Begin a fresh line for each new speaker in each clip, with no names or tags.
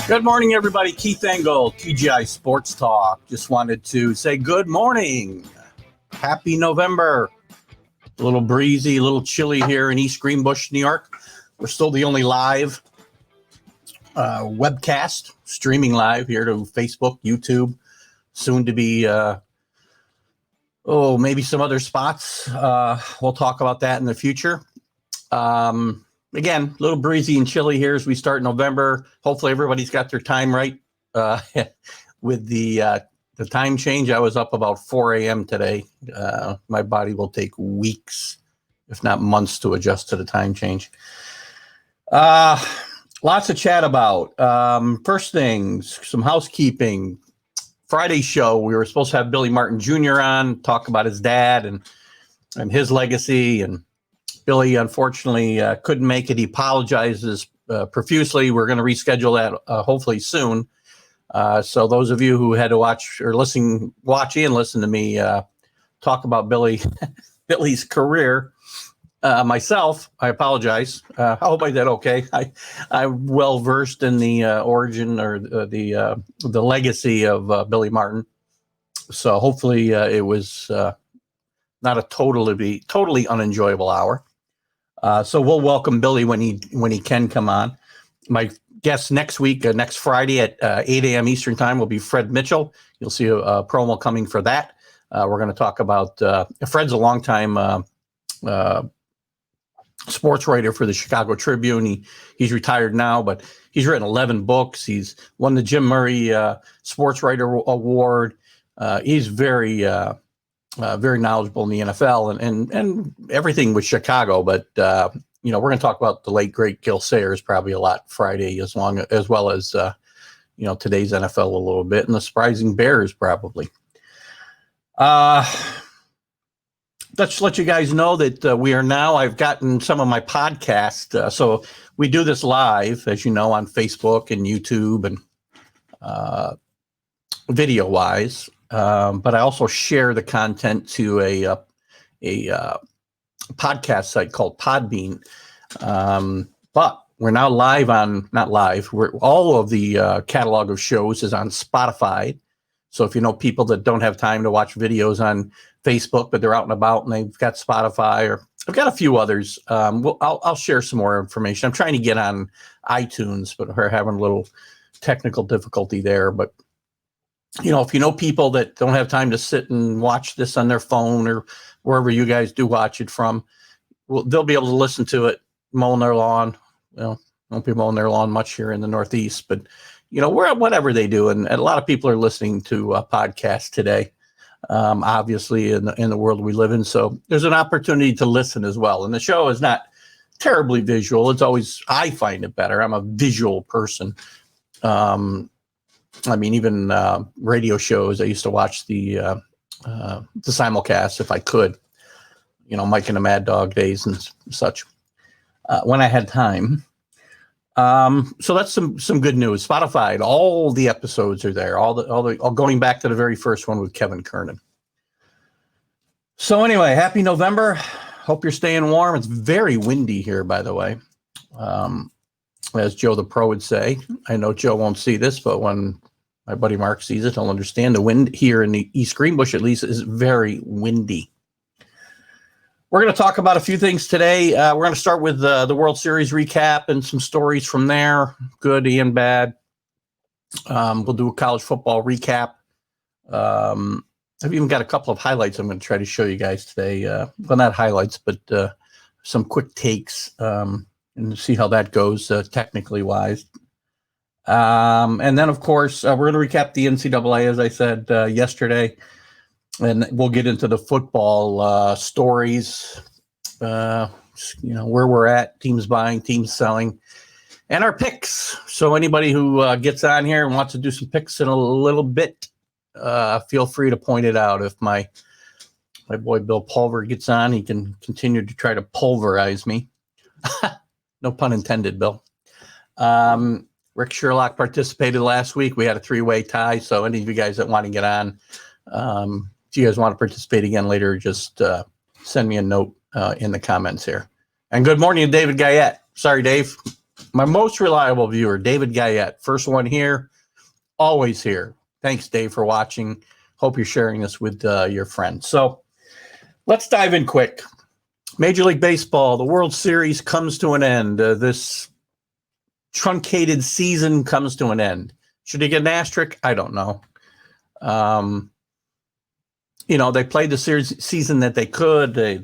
Good morning, everybody. Keith Engel, TGI Sports Talk. Just wanted to say good morning. Happy November. A little breezy, a little chilly here in East Greenbush, New York. We're still the only live webcast, streaming live here to Facebook, YouTube. Soon to be, maybe some other spots. We'll talk about that in the future. Again, a little breezy and chilly here as we start November. Hopefully everybody's got their time right. With the time change, I was up about 4 a.m. today. My body will take weeks, if not months, to adjust to the time change. Lots of chat about. First things, some housekeeping. Friday show, we were supposed to have Billy Martin Jr. on, talk about his dad and his legacy, and Billy, unfortunately, couldn't make it. He apologizes profusely. We're going to reschedule that hopefully soon. So those of you who had to watch and listen to me talk about Billy's career, myself, I apologize. I hope I did okay. I'm well versed in the origin or the legacy of Billy Martin. So hopefully it was not a totally unenjoyable hour. So we'll welcome Billy when he can come on. My guest next week, next Friday at 8 a.m. Eastern time will be Fred Mitchell. You'll see a promo coming for that. We're going to talk about Fred's a longtime sports writer for the Chicago Tribune. He's retired now, but he's written 11 books. He's won the Jim Murray Sports Writer Award. He's very knowledgeable in the NFL and everything with Chicago. But, we're going to talk about the late, great Gil Sayers probably a lot Friday, as well as, today's NFL a little bit, and the surprising Bears probably. Let's let you guys know that I've gotten some of my podcasts. So we do this live, as you know, on Facebook and YouTube and video-wise. But I also share the content to a podcast site called Podbean. But we're now all of the catalog of shows is on Spotify. So if you know people that don't have time to watch videos on Facebook, but they're out and about and they've got Spotify, or I've got a few others. I'll share some more information. I'm trying to get on iTunes, but we're having a little technical difficulty there. But if you know people that don't have time to sit and watch this on their phone or wherever you guys do watch it from, they'll be able to listen to it mowing their lawn. Won't be mowing their lawn much here in the Northeast, but whatever they do. And a lot of people are listening to podcasts today, obviously in the world we live in. So there's an opportunity to listen as well. And the show is not terribly visual. It's always, I find it better. I'm a visual person. Even radio shows, I used to watch the simulcast if I could, Mike and the Mad Dog days and such, when I had time. So that's some good news. Spotify, all the episodes are there, all going back to the very first one with Kevin Kernan. So anyway, happy November. Hope you're staying warm. It's very windy here, by the way. As Joe the Pro would say. I know Joe won't see this, but when my buddy Mark sees it, he'll understand. The wind here in the East Greenbush, at least, is very windy. We're going to talk about a few things today. We're going to start with the World Series recap and some stories from there, good and bad. We'll do a college football recap. I've even got a couple of highlights I'm going to try to show you guys today. Well, not highlights, but some quick takes and see how that goes technically wise. And then, of course, we're going to recap the NCAA, as I said yesterday. And we'll get into the football stories, where we're at, teams buying, teams selling, and our picks. So anybody who gets on here and wants to do some picks in a little bit, feel free to point it out. If my boy Bill Pulver gets on, he can continue to try to pulverize me. No pun intended, Bill. Rick Sherlock participated last week. We had a 3-way tie. So any of you guys that want to get on, if you guys want to participate again later, just send me a note in the comments here. And good morning to David Guyette. Sorry, Dave. My most reliable viewer, David Guyette. First one here, always here. Thanks, Dave, for watching. Hope you're sharing this with your friends. So let's dive in quick. Major League Baseball, the World Series comes to an end. This truncated season comes to an end. Should he get an asterisk? I don't know. They played the season that they could. They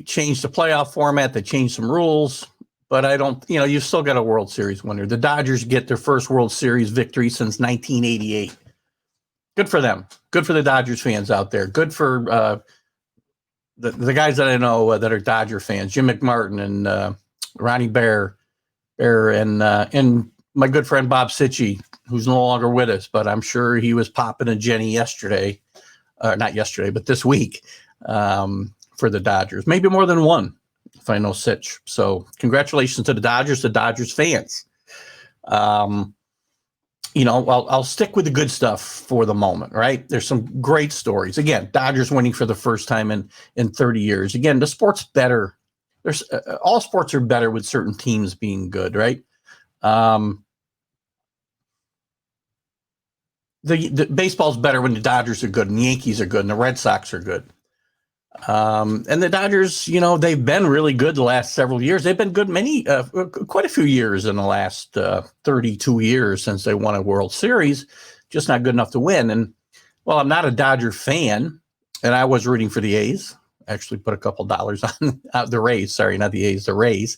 changed the playoff format. They changed some rules, but I don't. You've still got a World Series winner. The Dodgers get their first World Series victory since 1988. Good for them. Good for the Dodgers fans out there. Good for the guys that I know that are Dodger fans, Jim McMartin and Ronnie Bear, and my good friend Bob Sitchie, who's no longer with us, but I'm sure he was popping a Jenny yesterday, not yesterday, but this week for the Dodgers. Maybe more than one, if I know Sitch. So congratulations to the Dodgers fans. I'll stick with the good stuff for the moment, right? There's some great stories. Again, Dodgers winning for the first time in 30 years. Again, the sport's better. There's all sports are better with certain teams being good, right? The baseball's better when the Dodgers are good and the Yankees are good and the Red Sox are good. And the Dodgers, they've been really good the last several years. They've been good quite a few years in the last 32 years since they won a World Series, just not good enough to win. And well, I'm not a Dodger fan, and I was rooting for the A's. Actually put a couple dollars on the Rays. Sorry, not the A's, the Rays.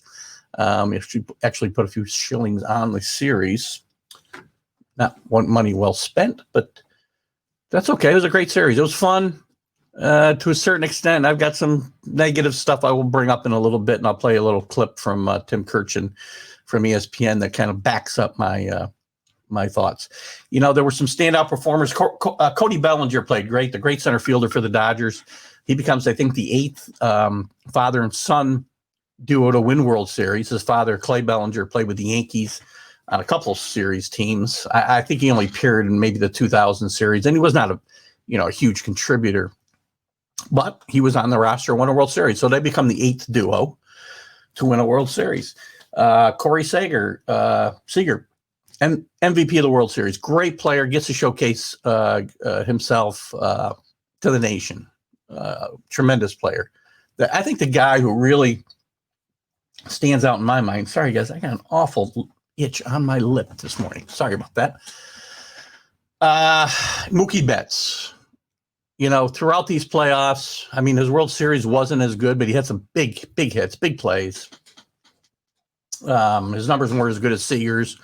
Actually put a few shillings on the series. Not one money well spent, but that's okay. It was a great series. It was fun. To a certain extent, I've got some negative stuff I will bring up in a little bit, and I'll play a little clip from Tim Kirchin from ESPN that kind of backs up my my thoughts. There were some standout performers. Cody Bellinger played great, the great center fielder for the Dodgers. He becomes, I think, the 8th father and son duo to win World Series. His father, Clay Bellinger, played with the Yankees on a couple series teams. I think he only appeared in maybe the 2000 series, and he was not a huge contributor. But he was on the roster, won a World Series. So they become the 8th duo to win a World Series. Corey Seager, and MVP of the World Series. Great player, gets to showcase himself to the nation. Tremendous player. I think the guy who really stands out in my mind, sorry guys, I got an awful itch on my lip this morning. Sorry about that. Mookie Betts. Throughout these playoffs, his World Series wasn't as good, but he had some big hits, big plays. His numbers weren't as good as Seager's,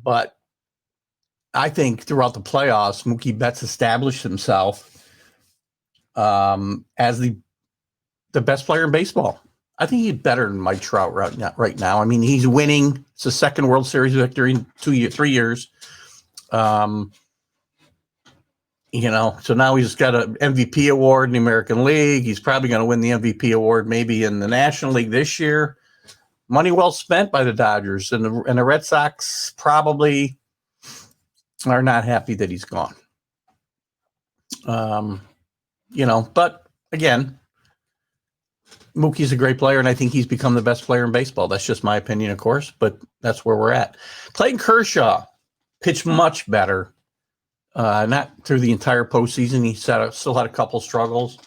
but I think throughout the playoffs, Mookie Betts established himself as the best player in baseball. I think he's better than Mike Trout right now. He's winning. It's the second World Series victory in 3 years. So now he's got an MVP award in the American League. He's probably going to win the MVP award maybe in the National League this year. Money well spent by the Dodgers, and the Red Sox probably are not happy that he's gone. But again, Mookie's a great player, and I think he's become the best player in baseball. That's just my opinion, of course, but that's where we're at. Clayton Kershaw pitched much better. Not through the entire postseason. He still had a couple struggles.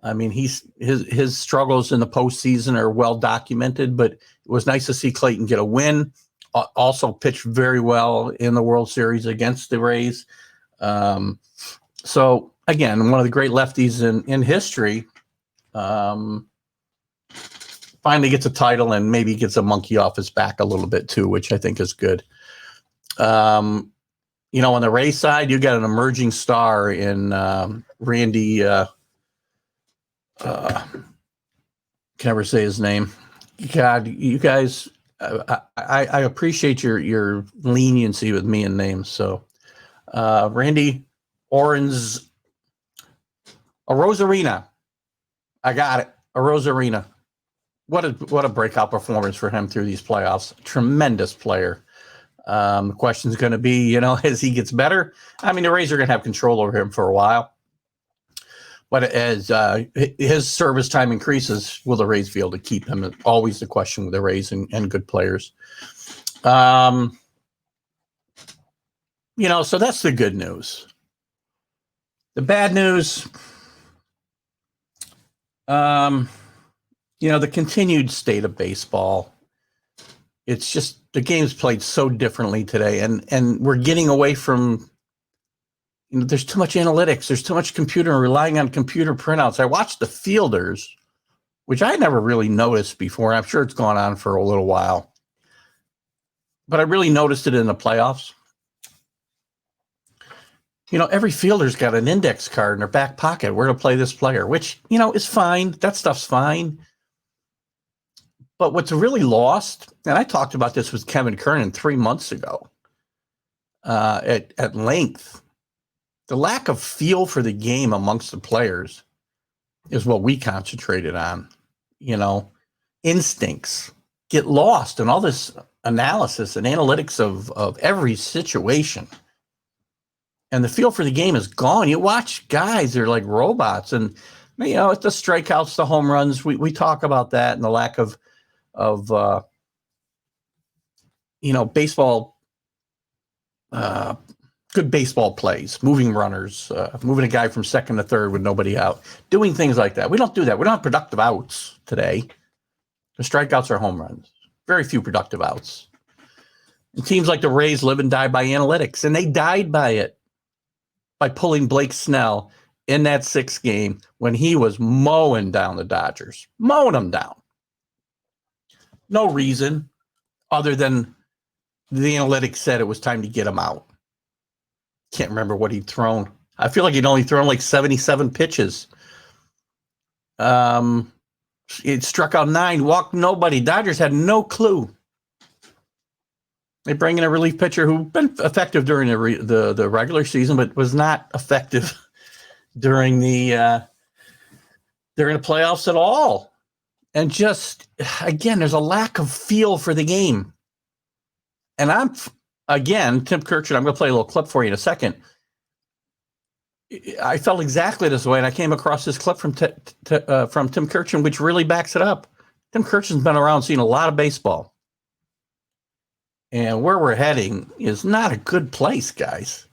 His struggles in the postseason are well documented, but it was nice to see Clayton get a win. Also pitched very well in the World Series against the Rays. So again, one of the great lefties in history. Finally gets a title and maybe gets a monkey off his back a little bit too, which I think is good. On the Rays side, you got an emerging star in Randy. Can never say his name. God, you guys, I appreciate your leniency with me and names. So, Randy Arozarena. I got it. Arozarena. What a breakout performance for him through these playoffs. Tremendous player. The question's going to be, as he gets better. The Rays are going to have control over him for a while. But as his service time increases, will the Rays be able to keep him? Always the question with the Rays and good players. So that's the good news. The bad news, the continued state of baseball. It's just the game's played so differently today, and we're getting away from. There's too much analytics. There's too much computer and relying on computer printouts. I watched the fielders, which I never really noticed before. I'm sure it's gone on for a little while, but I really noticed it in the playoffs. Every fielder's got an index card in their back pocket where to play this player, which, is fine. That stuff's fine. But what's really lost, and I talked about this with Kevin Kernan 3 months ago at length, the lack of feel for the game amongst the players is what we concentrated on. Instincts get lost in all this analysis and analytics of every situation. And the feel for the game is gone. You watch guys, they're like robots. And, it's the strikeouts, the home runs. We talk about that and the lack of baseball, good baseball plays, moving runners, moving a guy from second to third with nobody out, doing things like that. We don't do that. We don't have productive outs today. The strikeouts are home runs. Very few productive outs. And teams like the Rays live and die by analytics, and they died by it, by pulling Blake Snell in that 6th game when he was mowing down the Dodgers, mowing them down. No reason other than the analytics said it was time to get him out. Can't remember what he'd thrown. I feel like he'd only thrown like 77 pitches. It struck out 9, walked nobody. Dodgers had no clue. They bring in a relief pitcher who's been effective during the regular season, but was not effective during the playoffs at all. And just, again, there's a lack of feel for the game. And Tim Kirchin, I'm going to play a little clip for you in a second. I felt exactly this way, and I came across this clip from Tim Kirchin, which really backs it up. Tim Kirchin's been around seeing a lot of baseball. And where we're heading is not a good place, guys.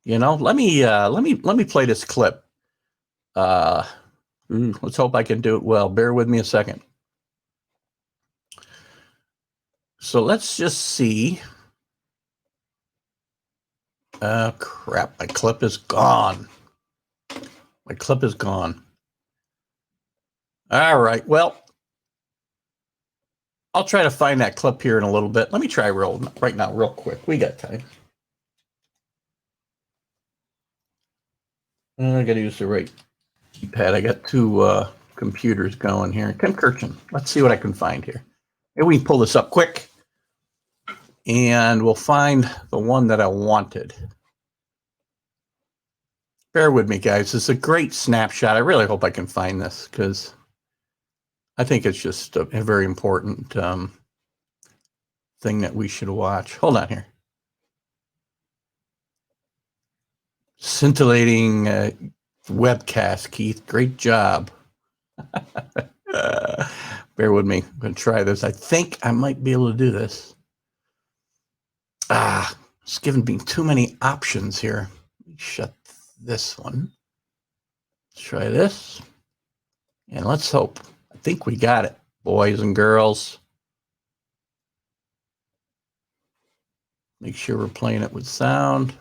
Let me play this clip. Let's hope I can do it well. Bear with me a second. So let's just see. Crap, my clip is gone. All right, well, I'll try to find that clip here in a little bit. Let me try right now, real quick. We got time. I got to use the right keypad. I got 2 computers going here. Tim Kirchin. Let's see what I can find here. Maybe we can pull this up quick, and we'll find the one that I wanted. Bear with me, guys. It's a great snapshot. I really hope I can find this because I think it's just a very important thing that we should watch. Hold on here. Scintillating webcast, Keith. Great job. Bear with me. I'm going to try this. I think I might be able to do this. It's giving me too many options here. Let me shut this one. Let's try this. And let's hope. I think we got it, boys and girls. Make sure we're playing it with sound.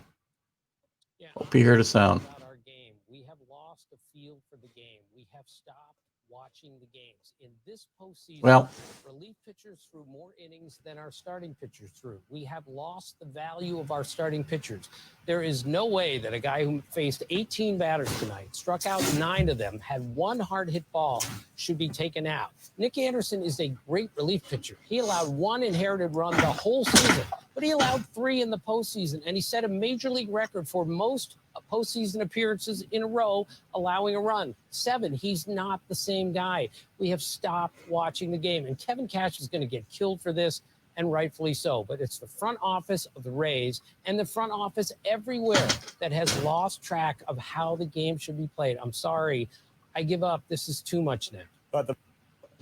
Hope you hear the sound.
Our game. We have lost a feel for the game. We have stopped watching the games. In this postseason, relief pitchers threw more innings than our starting pitchers threw. We have lost the value of our starting pitchers. There is no way that a guy who faced 18 batters tonight, struck out 9 of them, had 1 hard hit ball, should be taken out. Nick Anderson is a great relief pitcher. He allowed 1 inherited run the whole season, but he allowed 3 in the postseason, and he set a major league record for most postseason appearances in a row, allowing a run. 7. He's not the same guy. We have stopped watching the game, and Kevin Cash is going to get killed for this. and rightfully so. But it's the front office of the Rays and the front office everywhere that has lost track of how the game should be played. I'm sorry. I give up. This is too much now.
But the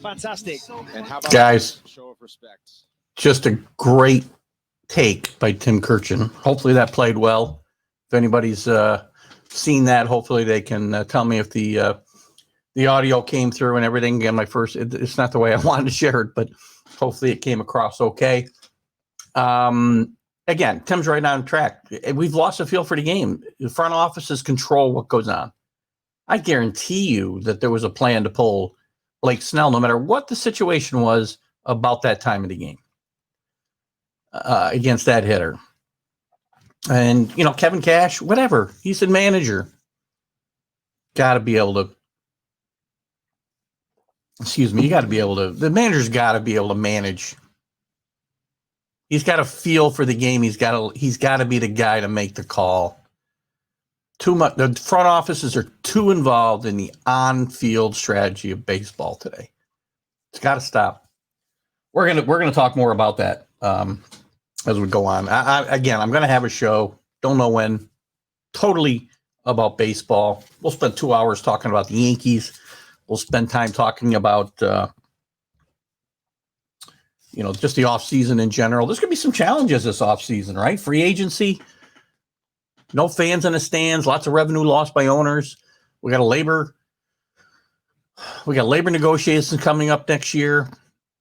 fantastic. And how about
Guys,
show of respect?
just a great take by Tim Kirchin. Hopefully that played well. If anybody's seen that, hopefully they can tell me if the audio came through and everything. Again, it's not the way I wanted to share it, but hopefully it came across okay. Again, Tim's right on track. We've lost a feel for the game. The front offices control what goes on. I guarantee you that there was a plan to pull Blake Snell, no matter what the situation was about that time of the game against that hitter. And, Kevin Cash, whatever. He's a manager. Got to be able to, the manager's got to be able to manage. He's got to feel for the game. He's got to be the guy to make the call. Too much. The front offices are too involved in the on-field strategy of baseball today. It's got to stop. We're gonna talk more about that as we go on. I'm gonna have a show. Don't know when. Totally about baseball. We'll spend 2 hours talking about the Yankees. We'll spend time talking about just the offseason in general. There's gonna be some challenges this offseason, right? Free agency. No fans in the stands, lots of revenue lost by owners. We got labor negotiations coming up next year.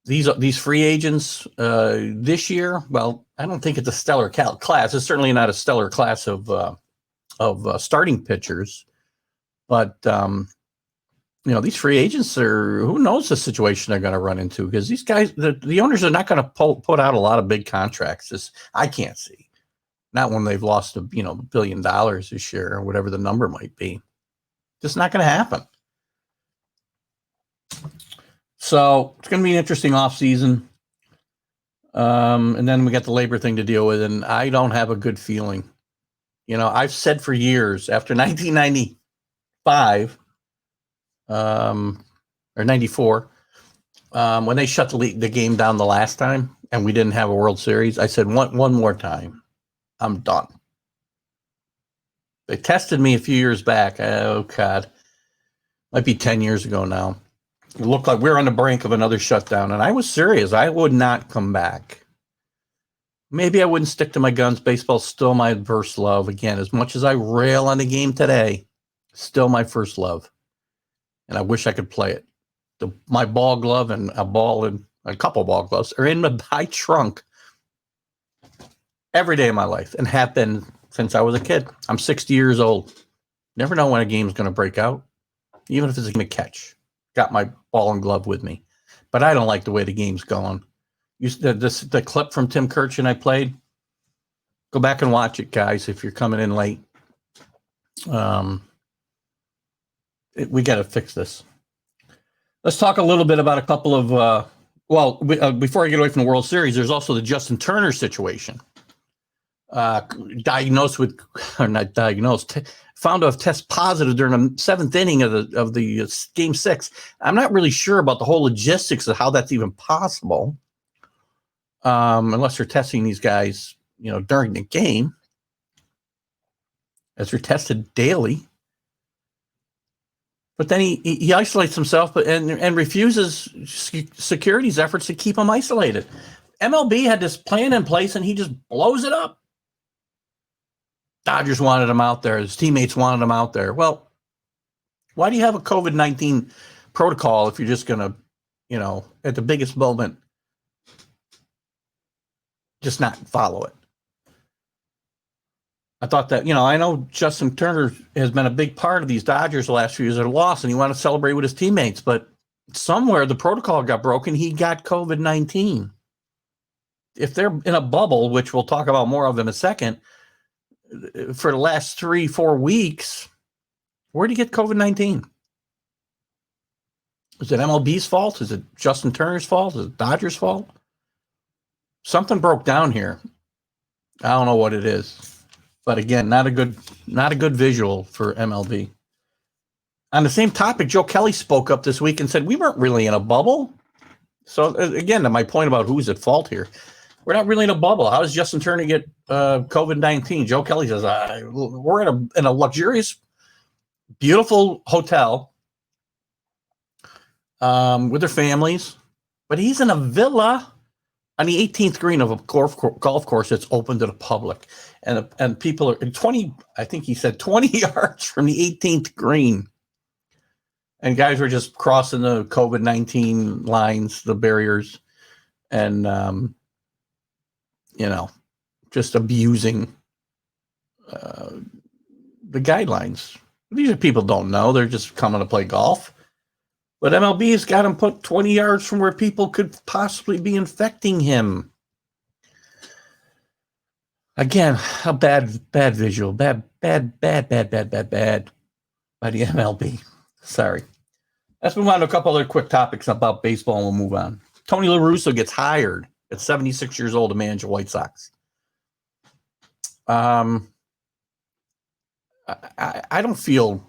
These free agents this year, well, I don't think it's a stellar class. It's certainly not a stellar class of starting pitchers. But these free agents who knows the situation they're going to run into, because these guys, the owners are not going to put out a lot of big contracts. I can't see. Not when they've lost $1 billion this year or whatever the number might be. Just not going to happen. So it's going to be an interesting offseason. And then we got the labor thing to deal with, and I don't have a good feeling. I've said for years, after 1995 or 94, when they shut the game down the last time and we didn't have a World Series, I said one more time. I'm done. They tested me a few years back. Oh, God. Might be 10 years ago now. It looked like we were on the brink of another shutdown, and I was serious. I would not come back. Maybe I wouldn't stick to my guns. Baseball's still my first love. Again, as much as I rail on the game today, still my first love. And I wish I could play it. My ball glove and a couple ball gloves are in my trunk every day of my life, and have been since I was a kid. I'm 60 years old. Never know when a game's going to break out, even if it's a game of catch. Got my ball and glove with me. But I don't like the way the game's going. The clip from Tim Kirchin I played, go back and watch it, guys, if you're coming in late. We got to fix this. Let's talk a little bit about a couple of, before I get away from the World Series, there's also the Justin Turner situation. Found to have test positive during the seventh inning of the game 6. I'm not really sure about the whole logistics of how that's even possible, unless they're testing these guys, during the game, as they're tested daily. But then he isolates himself, and refuses security's efforts to keep him isolated. MLB had this plan in place, and he just blows it up. Dodgers wanted him out there. His teammates wanted him out there. Well, why do you have a COVID-19 protocol if you're just going to, at the biggest moment, just not follow it? I thought that, I know Justin Turner has been a big part of these Dodgers the last few years that are lost, and he wanted to celebrate with his teammates, but somewhere the protocol got broken. He got COVID-19. If they're in a bubble, which we'll talk about more of in a second, for the last 3-4 weeks, where did he get COVID-19? Is it MLB's fault? Is it Justin Turner's fault? Is it Dodgers' fault? Something broke down here. I don't know what it is, but again, not a good visual for MLB. On the same topic, Joe Kelly spoke up this week and said we weren't really in a bubble. So again, to my point about who's at fault here, we're not really in a bubble. How does Justin Turner get COVID-19? Joe Kelly says, we're in a luxurious, beautiful hotel with their families, but he's in a villa on the 18th green of a golf course that's open to the public. And people are 20, I think he said 20 yards from the 18th green. And guys were just crossing the COVID-19 lines, the barriers, and, just abusing the guidelines. These are people don't know. They're just coming to play golf. But MLB's got him put 20 yards from where people could possibly be infecting him. Again, a bad visual. Bad by the MLB. Sorry. Let's move on to a couple other quick topics about baseball and we'll move on. Tony La Russa gets hired at 76 years old to manage the White Sox. I don't feel,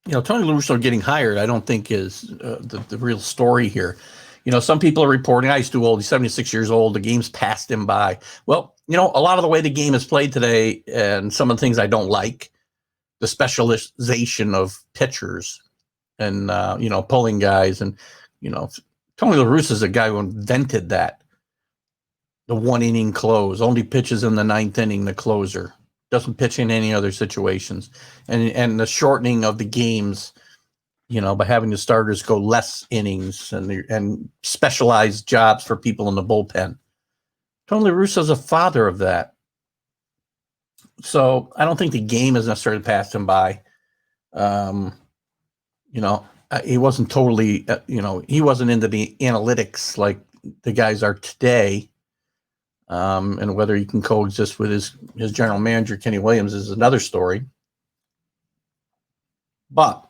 Tony La Russa getting hired, I don't think is the real story here. Some people are reporting, he's too old, he's 76 years old, the game's passed him by. Well, a lot of the way the game is played today and some of the things I don't like, the specialization of pitchers and, pulling guys. And, Tony La Russa is a guy who invented that. The 1 inning close, only pitches in the 9th inning, the closer. Doesn't pitch in any other situations. And the shortening of the games, by having the starters go less innings and specialized jobs for people in the bullpen. Tony La Russa is a father of that. So I don't think the game has necessarily passed him by. He wasn't totally, he wasn't into the analytics like the guys are today. And whether he can coexist with his general manager, Kenny Williams, is another story. But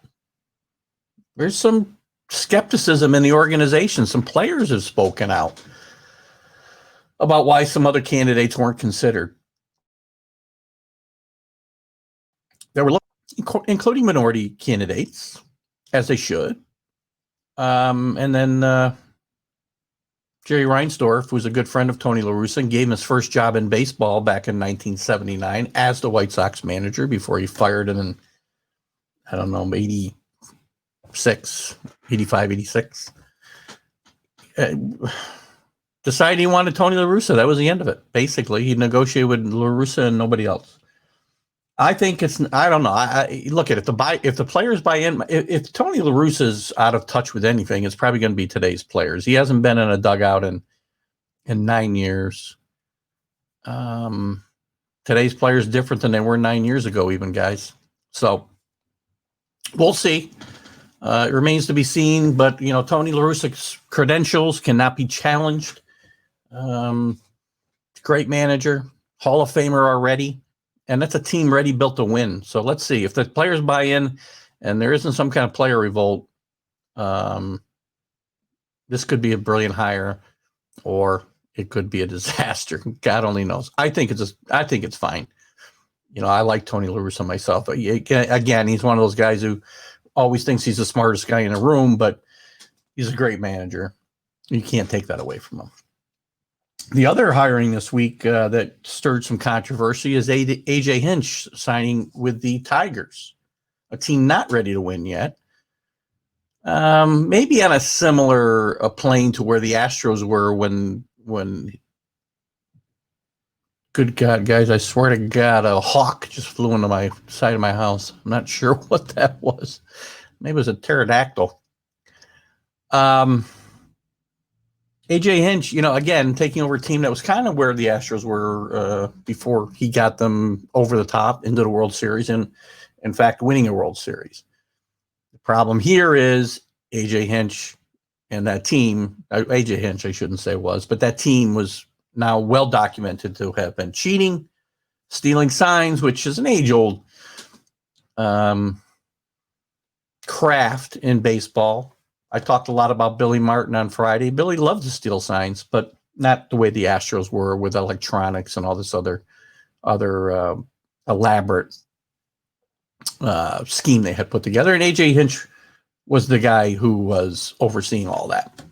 there's some skepticism in the organization. Some players have spoken out about why some other candidates weren't considered. There were, including minority candidates, as they should. And then Jerry Reinsdorf, who's a good friend of Tony La Russa, and gave him his first job in baseball back in 1979 as the White Sox manager before he fired him in, 85, 86. Decided he wanted Tony La Russa. That was the end of it. Basically, he negotiated with La Russa and nobody else. I think I don't know. I look at it. If the players buy in, if Tony La Russa is out of touch with anything, it's probably going to be today's players. He hasn't been in a dugout in 9 years. Today's players different than they were 9 years ago, even, guys. So we'll see. It remains to be seen. But Tony La Russa's credentials cannot be challenged. Great manager, Hall of Famer already. And that's a team ready, built to win. So let's see if the players buy in and there isn't some kind of player revolt. This could be a brilliant hire or it could be a disaster. God only knows. I think it's fine. I like Tony La Russa myself. Again, he's one of those guys who always thinks he's the smartest guy in the room, but he's a great manager. You can't take that away from him. The other hiring this week that stirred some controversy is AJ Hinch signing with the Tigers, a team not ready to win yet. Maybe on a similar plane to where the Astros were when good God, guys, I swear to God, a hawk just flew into my side of my house. I'm not sure what that was. Maybe it was a pterodactyl. AJ Hinch, again, taking over a team that was kind of where the Astros were before he got them over the top into the World Series and, in fact, winning a World Series. The problem here is AJ Hinch and that team, AJ Hinch, I shouldn't say was, but that team was now well documented to have been cheating, stealing signs, which is an age-old craft in baseball. I talked a lot about Billy Martin on Friday. Billy loved to steal signs, but not the way the Astros were with electronics and all this other elaborate scheme they had put together. And AJ Hinch was the guy who was overseeing all that.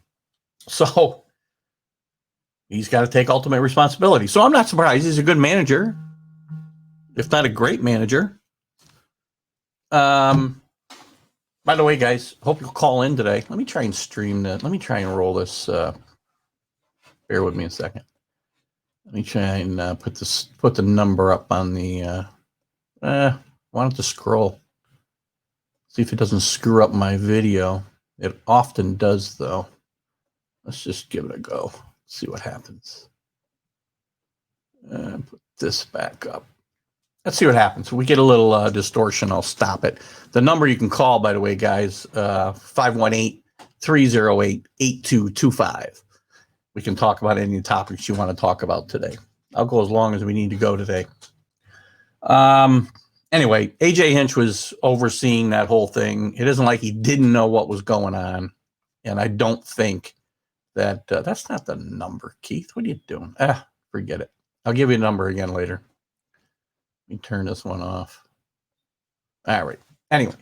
So he's got to take ultimate responsibility. So I'm not surprised. He's a good manager, if not a great manager. By the way, guys, hope you'll call in today. Let me try and stream that. Let me try and roll this. Bear with me a second. Let me try and put the number up on the. Why don't you scroll? See if it doesn't screw up my video. It often does, though. Let's just give it a go. See what happens. Put this back up. Let's see what happens. If we get a little distortion, I'll stop it. The number you can call, by the way, guys, 518-308-8225. We can talk about any topics you want to talk about today. I'll go as long as we need to go today. Anyway, AJ Hinch was overseeing that whole thing. It isn't like he didn't know what was going on. And I don't think that that's not the number, Keith. What are you doing? Forget it. I'll give you a number again later. Let me turn this one off. All right. Anyway.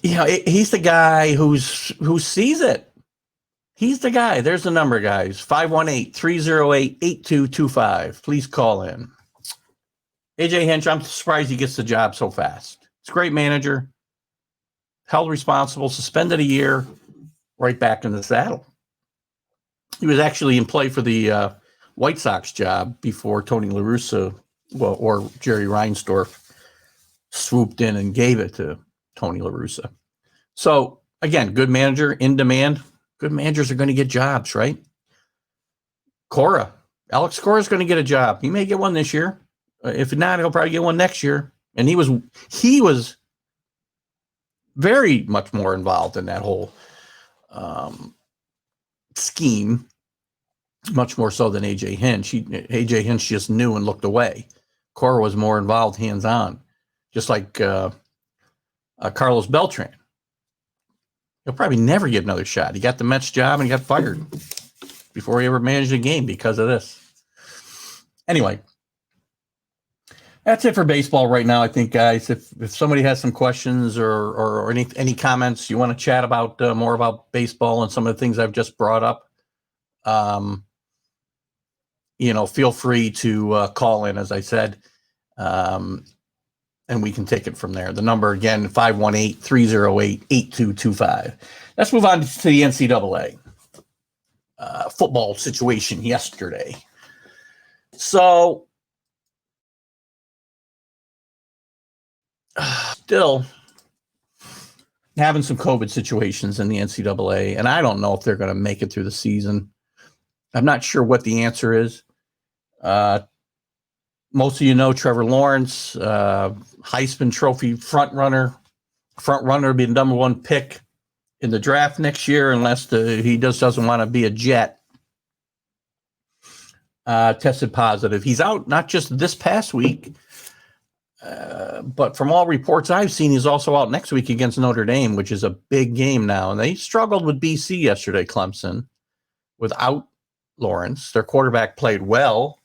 You know, he's the guy who sees it. He's the guy. There's the number, guys. 518-308-8225. Please call in. AJ Hinch, I'm surprised he gets the job so fast. He's a great manager. Held responsible, suspended a year, right back in the saddle. He was actually in play for the White Sox job before Tony La Russa, or Jerry Reinsdorf swooped in and gave it to Tony La Russa. So, again, good manager, in demand. Good managers are going to get jobs, right? Alex Cora is going to get a job. He may get one this year. If not, he'll probably get one next year. And he was very much more involved in that whole scheme, much more so than AJ Hinch. AJ Hinch just knew and looked away. Cora was more involved, hands-on, just like Carlos Beltran. He'll probably never get another shot. He got the Mets job and he got fired before he ever managed a game because of this. Anyway, that's it for baseball right now, I think, guys. If somebody has some questions or any comments you want to chat about more about baseball and some of the things I've just brought up, feel free to call in, as I said, and we can take it from there. The number, again, 518-308-8225. Let's move on to the NCAA football situation yesterday. So, still having some COVID situations in the NCAA, and I don't know if they're going to make it through the season. I'm not sure what the answer is. Most of you know Trevor Lawrence, Heisman Trophy front runner being the number one pick in the draft next year, unless he doesn't want to be a Jet. Tested positive. He's out not just this past week, but from all reports I've seen, he's also out next week against Notre Dame, which is a big game now. And they struggled with BC yesterday, Clemson, without Lawrence. Their quarterback played well.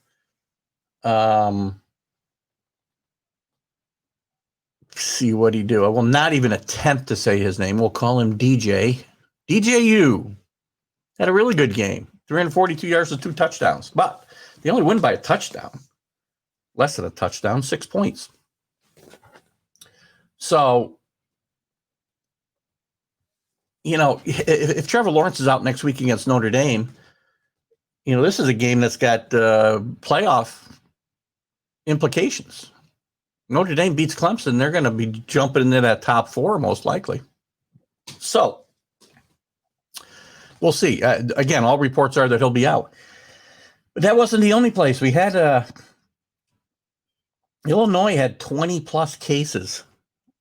See what he do. I will not even attempt to say his name. We'll call him DJ. DJU had a really good game. 342 yards and 2 touchdowns. But they only win by a touchdown. Less than a touchdown, 6 points. So, if Trevor Lawrence is out next week against Notre Dame, this is a game that's got playoff implications. Notre Dame beats Clemson, they're going to be jumping into that top 4 most likely. So, we'll see. Again, all reports are that he'll be out. But that wasn't the only place. We had Illinois had 20 plus cases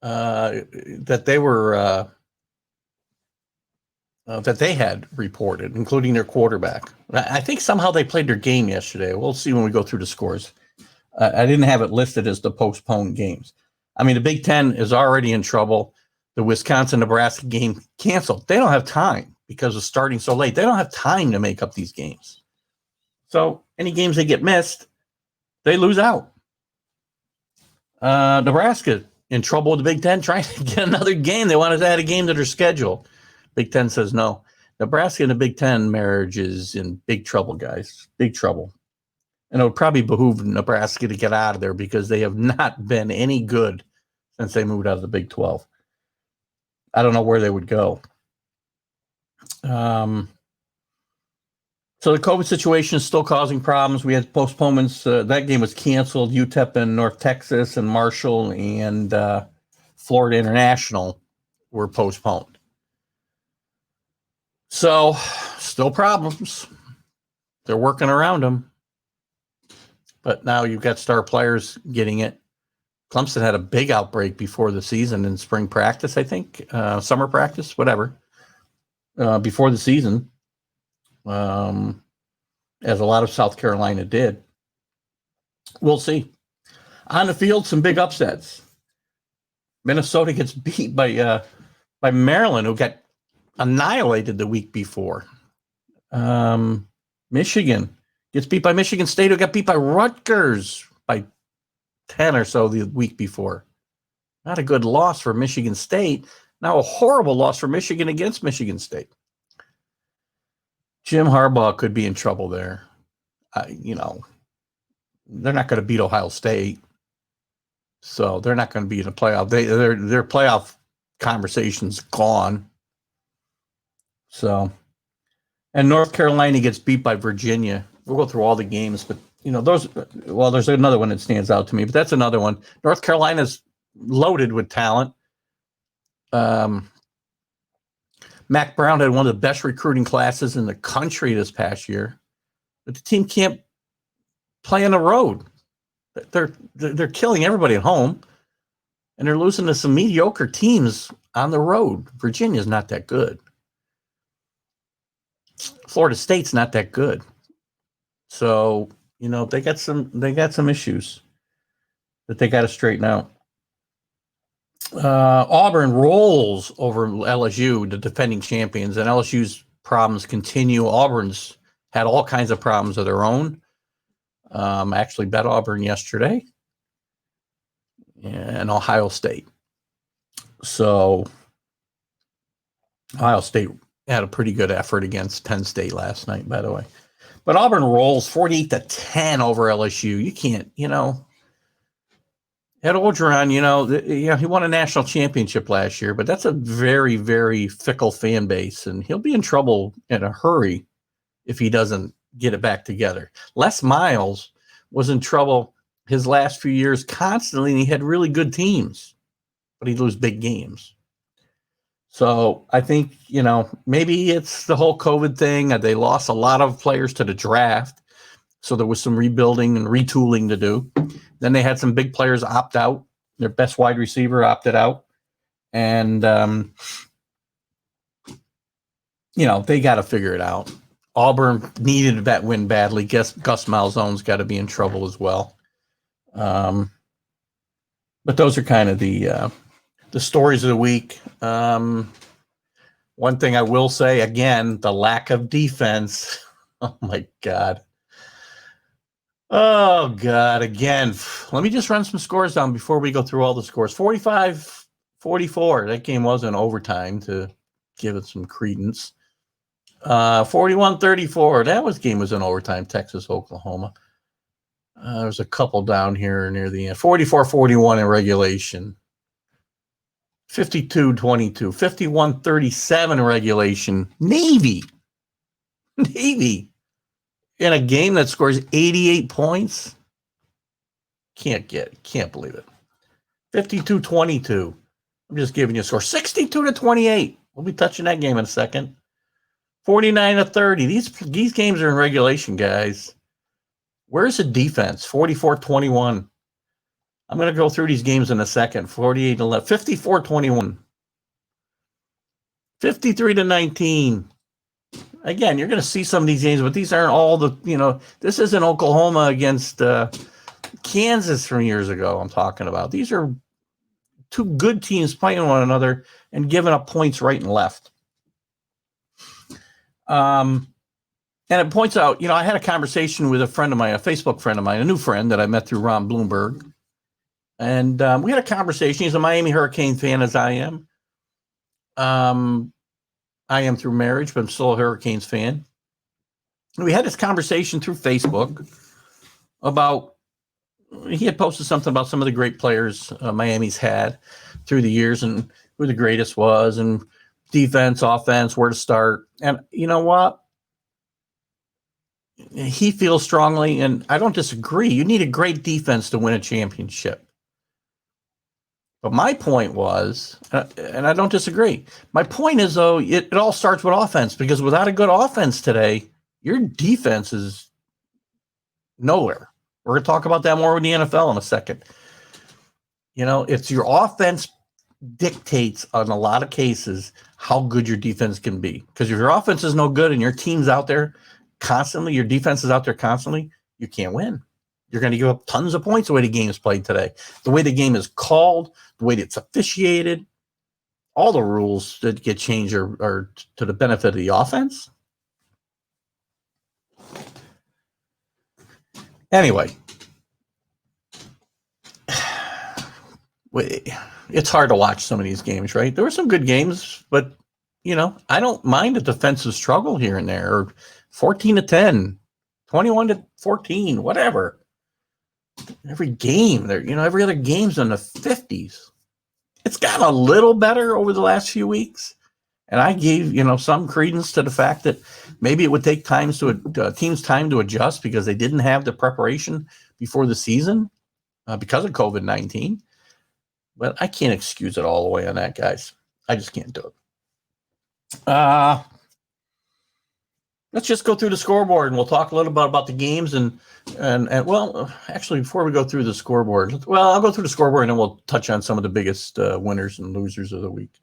that they had reported, including their quarterback. I think somehow they played their game yesterday. We'll see when we go through the scores. I didn't have it listed as the postponed games. I mean, the Big Ten is already in trouble. The Wisconsin-Nebraska game canceled. They don't have time because of starting so late. They don't have time to make up these games. So any games they get missed, they lose out. Nebraska in trouble with the Big Ten, trying to get another game. They wanted to add a game to their schedule. Big Ten says no. Nebraska in the Big Ten marriage is in big trouble, guys. Big trouble. And it would probably behoove Nebraska to get out of there because they have not been any good since they moved out of the Big 12. I don't know where they would go. So the COVID situation is still causing problems. We had postponements. That game was canceled. UTEP and North Texas and Marshall and Florida International were postponed. So still problems. They're working around them. But now you've got star players getting it. Clemson had a big outbreak before the season in spring practice, I think, summer practice, whatever, before the season, as a lot of South Carolina did. We'll see. On the field, some big upsets. Minnesota gets beat by Maryland, who got annihilated the week before. Michigan gets beat by Michigan State, who got beat by Rutgers by 10 or so the week before. Not a good loss for Michigan State. Now a horrible loss for Michigan against Michigan State. Jim Harbaugh could be in trouble there. They're not going to beat Ohio State. So they're not going to be in a playoff. Their playoff conversation's gone. So, and North Carolina gets beat by Virginia. We'll go through all the games, but there's another one that stands out to me, but that's another one. North Carolina's loaded with talent. Mac Brown had one of the best recruiting classes in the country this past year, but the team can't play on the road. They're killing everybody at home, and they're losing to some mediocre teams on the road. Virginia's not that good. Florida State's not that good. So, they got some issues that they got to straighten out. Auburn rolls over LSU, the defending champions, and LSU's problems continue. Auburn's had all kinds of problems of their own. Actually bet Auburn yesterday and Ohio State. So Ohio State had a pretty good effort against Penn State last night, by the way. But Auburn rolls 48-10 over LSU. You can't, Ed Orgeron, he won a national championship last year, but that's a very, very fickle fan base, and he'll be in trouble in a hurry if he doesn't get it back together. Les Miles was in trouble his last few years constantly, and he had really good teams, but he'd lose big games. So I think, maybe it's the whole COVID thing. They lost a lot of players to the draft, so there was some rebuilding and retooling to do. Then they had some big players opt out. Their best wide receiver opted out. And, they got to figure it out. Auburn needed that win badly. Guess Gus Malzahn's got to be in trouble as well. But those are kind of the stories of the week. One thing I will say, again, the lack of defense. Oh, my God. Oh, God, again. Let me just run some scores down before we go through all the scores. 45-44. That game was in overtime to give it some credence. 41-34. That game was in overtime, Texas, Oklahoma. There's a couple down here near the end. 44-41 in regulation. 52-22. 51-37 in regulation. Navy. In a game that scores 88 points. Can't believe it. 52-22. I'm just giving you a score. 62-28. We'll be touching that game in a second. 49-30. These games are in regulation, guys. Where's the defense? 44-21. I'm going to go through these games in a second. 48-11. 54-21. 53-19. Again, you're going to see some of these games, but these aren't all this isn't Oklahoma against Kansas from years ago I'm talking about. These are two good teams playing one another and giving up points right and left. And it points out, I had a conversation with a friend of mine, a Facebook friend of mine, a new friend that I met through Ron Bloomberg. And we had a conversation. He's a Miami Hurricane fan, as I am. I am through marriage, but I'm still a Hurricanes fan. We had this conversation through Facebook about, he had posted something about some of the great players Miami's had through the years and who the greatest was, and defense, offense, where to start. And you know what? He feels strongly, and I don't disagree. You need a great defense to win a championship. But my point was, and I don't disagree, my point is, though, it all starts with offense, because without a good offense today, your defense is nowhere. We're going to talk about that more with the NFL in a second. You know, it's your offense dictates on a lot of cases how good your defense can be. Because if your offense is no good and your team's out there constantly, your defense is out there constantly, you can't win. You're going to give up tons of points the way the game is played today. The way the game is called, the way it's officiated, all the rules that get changed are to the benefit of the offense. Anyway, it's hard to watch some of these games, right? There were some good games, but, you know, I don't mind a defensive struggle here and there, or 14-10, 21-14, whatever. Every game there, you know, every other game's in the 50s. It's gotten a little better over the last few weeks. And I gave, you know, some credence to the fact that maybe it would take teams time to adjust because they didn't have the preparation before the season because of COVID-19. But I can't excuse it all the way on that, guys. I just can't do it. Let's just go through the scoreboard, and we'll talk a little bit about the games. And well, actually, before we go through the scoreboard, well, I'll go through the scoreboard, and then we'll touch on some of the biggest winners and losers of the week.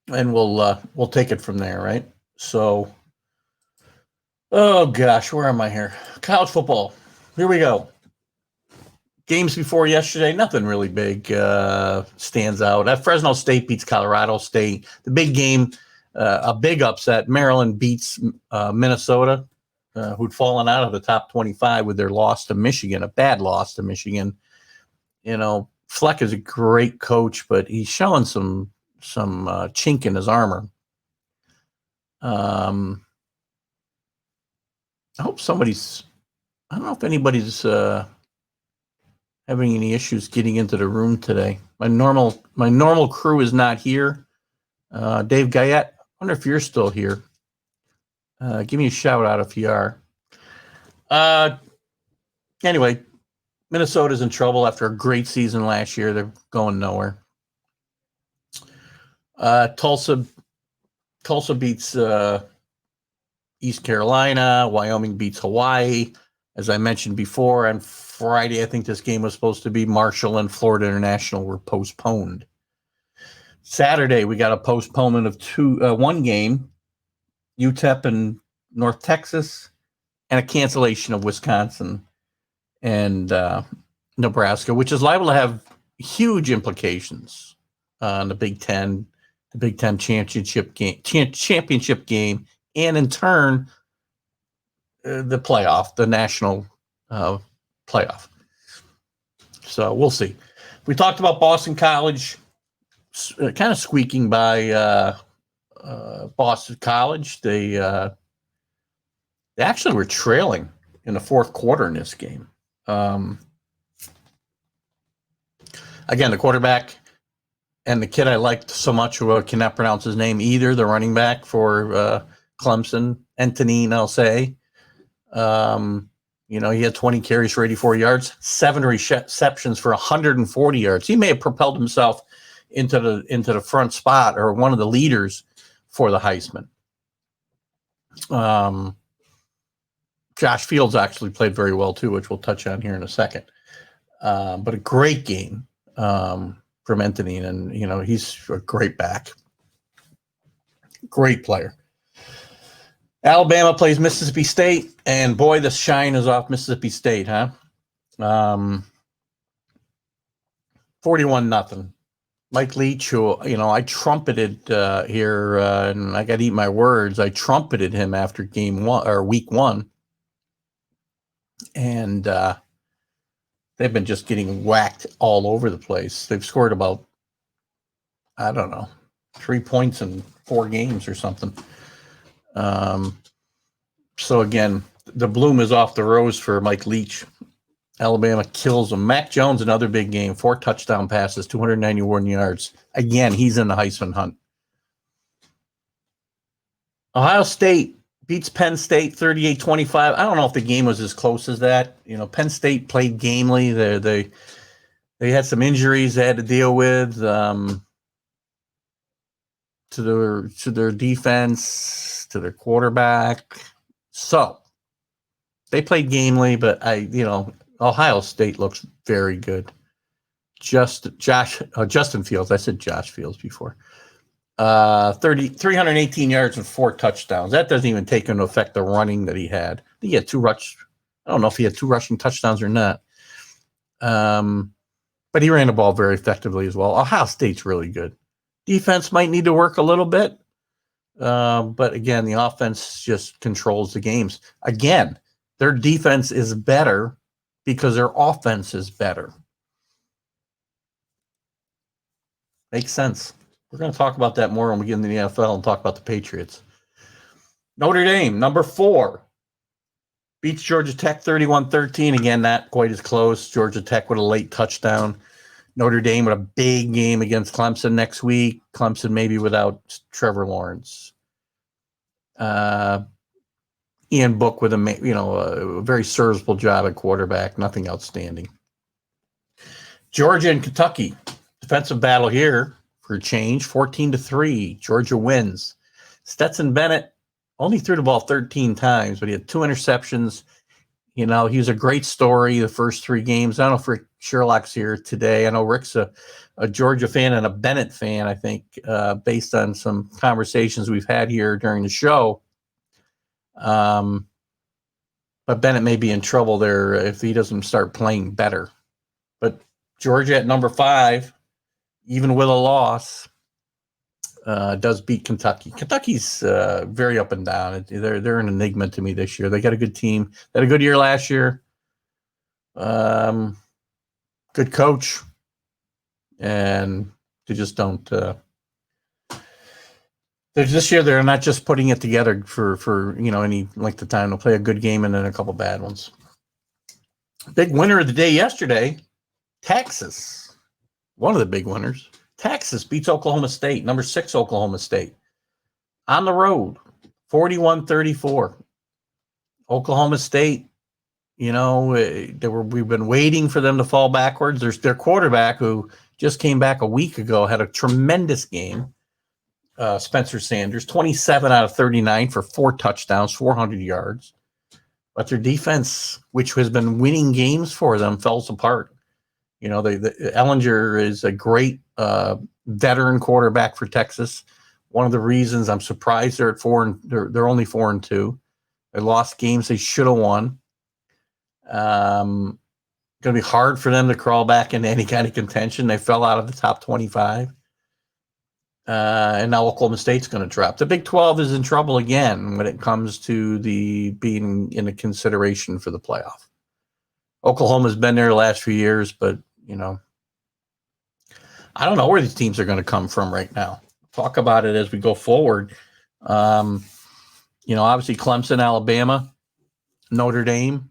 And we'll take it from there, right? So, oh gosh, where am I here? College football. Here we go. Games before yesterday, nothing really big stands out. Fresno State beats Colorado State. The big game, a big upset. Maryland beats Minnesota, who'd fallen out of the top 25 with their loss to Michigan, a bad loss to Michigan. You know, Fleck is a great coach, but he's showing some chink in his armor. I hope I don't know if anybody's having any issues getting into the room today. My normal crew is not here. Dave Guyette, I wonder if you're still here. Give me a shout out if you are. Anyway, Minnesota's in trouble after a great season last year. They're going nowhere. Tulsa beats East Carolina. Wyoming beats Hawaii. As I mentioned before, on Friday, I think this game was supposed to be. Marshall and Florida International were postponed. Saturday, we got a postponement of one game, UTEP and North Texas, and a cancellation of Wisconsin and Nebraska, which is liable to have huge implications on the Big Ten championship game, and in turn, the playoff, the national playoff. So we'll see. We talked about Boston College kind of squeaking by Boston College. They actually were trailing in the fourth quarter in this game. Again, the quarterback and the kid I liked so much, who I cannot pronounce his name either, the running back for Clemson, Antonin, I'll say. You know, he had 20 carries for 84 yards, 7 receptions for 140 yards. He may have propelled himself into the front spot, or one of the leaders for the Heisman. Josh Fields actually played very well too, which we'll touch on here in a second. But a great game from Anthony, and you know, he's a great back, great player. Alabama plays Mississippi State, and boy, the shine is off Mississippi State, huh? 41-0. Mike Leach, who, you know, I trumpeted here, and I got to eat my words. I trumpeted him after week one, and they've been just getting whacked all over the place. They've scored about I don't know, 3 points in 4 games or something. So again, the bloom is off the rose for Mike Leach. Alabama kills him. Mac Jones, another big game, 4 touchdown passes, 291 yards. Again, he's in the Heisman hunt. Ohio State beats Penn State 38-25. I don't know if the game was as close as that. You know, Penn State played gamely. They had some injuries they had to deal with to their defense, to their quarterback. So they played gamely, but Ohio State looks very good. Justin Fields. I said Josh Fields before. 318 yards and 4 touchdowns. That doesn't even take into effect the running that he had. I think he had 2 rush. I don't know if he had 2 rushing touchdowns or not. But he ran the ball very effectively as well. Ohio State's really good. Defense might need to work a little bit. But again, the offense just controls the games. Again, their defense is better because their offense is better. Makes sense. We're going to talk about that more when we get into the NFL and talk about the Patriots. Notre Dame, number 4, beats Georgia Tech 31-13. Again, not quite as close. Georgia Tech with a late touchdown. Notre Dame with a big game against Clemson next week. Clemson maybe without Trevor Lawrence. Ian Book with a very serviceable job at quarterback. Nothing outstanding. Georgia and Kentucky. Defensive battle here. For a change, 14-3. Georgia wins. Stetson Bennett only threw the ball 13 times, but he had 2 interceptions. You know, he was a great story the first 3 games. I don't know if Rick Sherlock's here today. I know Rick's a Georgia fan and a Bennett fan, I think, based on some conversations we've had here during the show. But Bennett may be in trouble there if he doesn't start playing better. But Georgia at number 5, even with a loss, does beat Kentucky. Kentucky's very up and down. They're an enigma to me this year. They got a good team. They had a good year last year. Good coach. And they just don't. This year, they're not just putting it together for any length of time. They'll play a good game and then a couple bad ones. Big winner of the day yesterday, Texas. One of the big winners. Texas beats Oklahoma State, number 6 Oklahoma State. On the road, 41-34. Oklahoma State, we've been waiting for them to fall backwards. There's their quarterback who just came back a week ago, had a tremendous game. Spencer Sanders, 27 out of 39 for 4 touchdowns, 400 yards. But their defense, which has been winning games for them, falls apart. Ellinger is a great veteran quarterback for Texas. One of the reasons I'm surprised they're at 4 they're only 4-2. They lost games they should have won. Going to be hard for them to crawl back into any kind of contention. They fell out of the top 25. And now Oklahoma State's going to drop. The Big 12 is in trouble again when it comes to being in a consideration for the playoff. Oklahoma's been there the last few years, but I don't know where these teams are going to come from right now. Talk about it as we go forward. Obviously Clemson, Alabama, Notre Dame,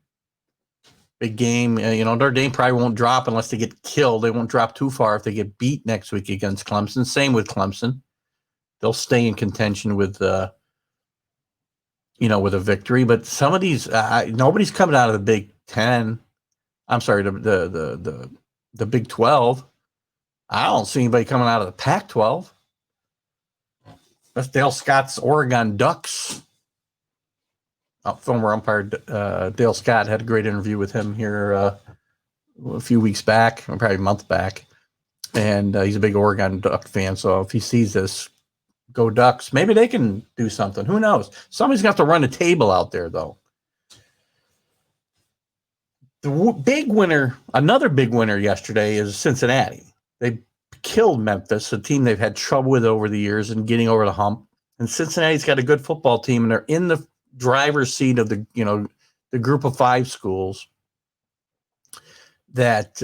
big game. Notre Dame probably won't drop unless they get killed. They won't drop too far if they get beat next week against Clemson. Same with Clemson. They'll stay in contention with a victory. But some of these, nobody's coming out of the Big 10. I'm sorry, the Big 12. I don't see anybody coming out of the Pac-12. That's Dale Scott's Oregon Ducks. Former umpire Dale Scott had a great interview with him here a few weeks back, or probably a month back. And he's a big Oregon Duck fan. So if he sees this, go Ducks. Maybe they can do something. Who knows? Somebody's got to run a table out there, though. The big winner, another big winner yesterday is Cincinnati. They killed Memphis, a team they've had trouble with over the years and getting over the hump. And Cincinnati's got a good football team, and they're in the driver's seat of the group of 5 schools that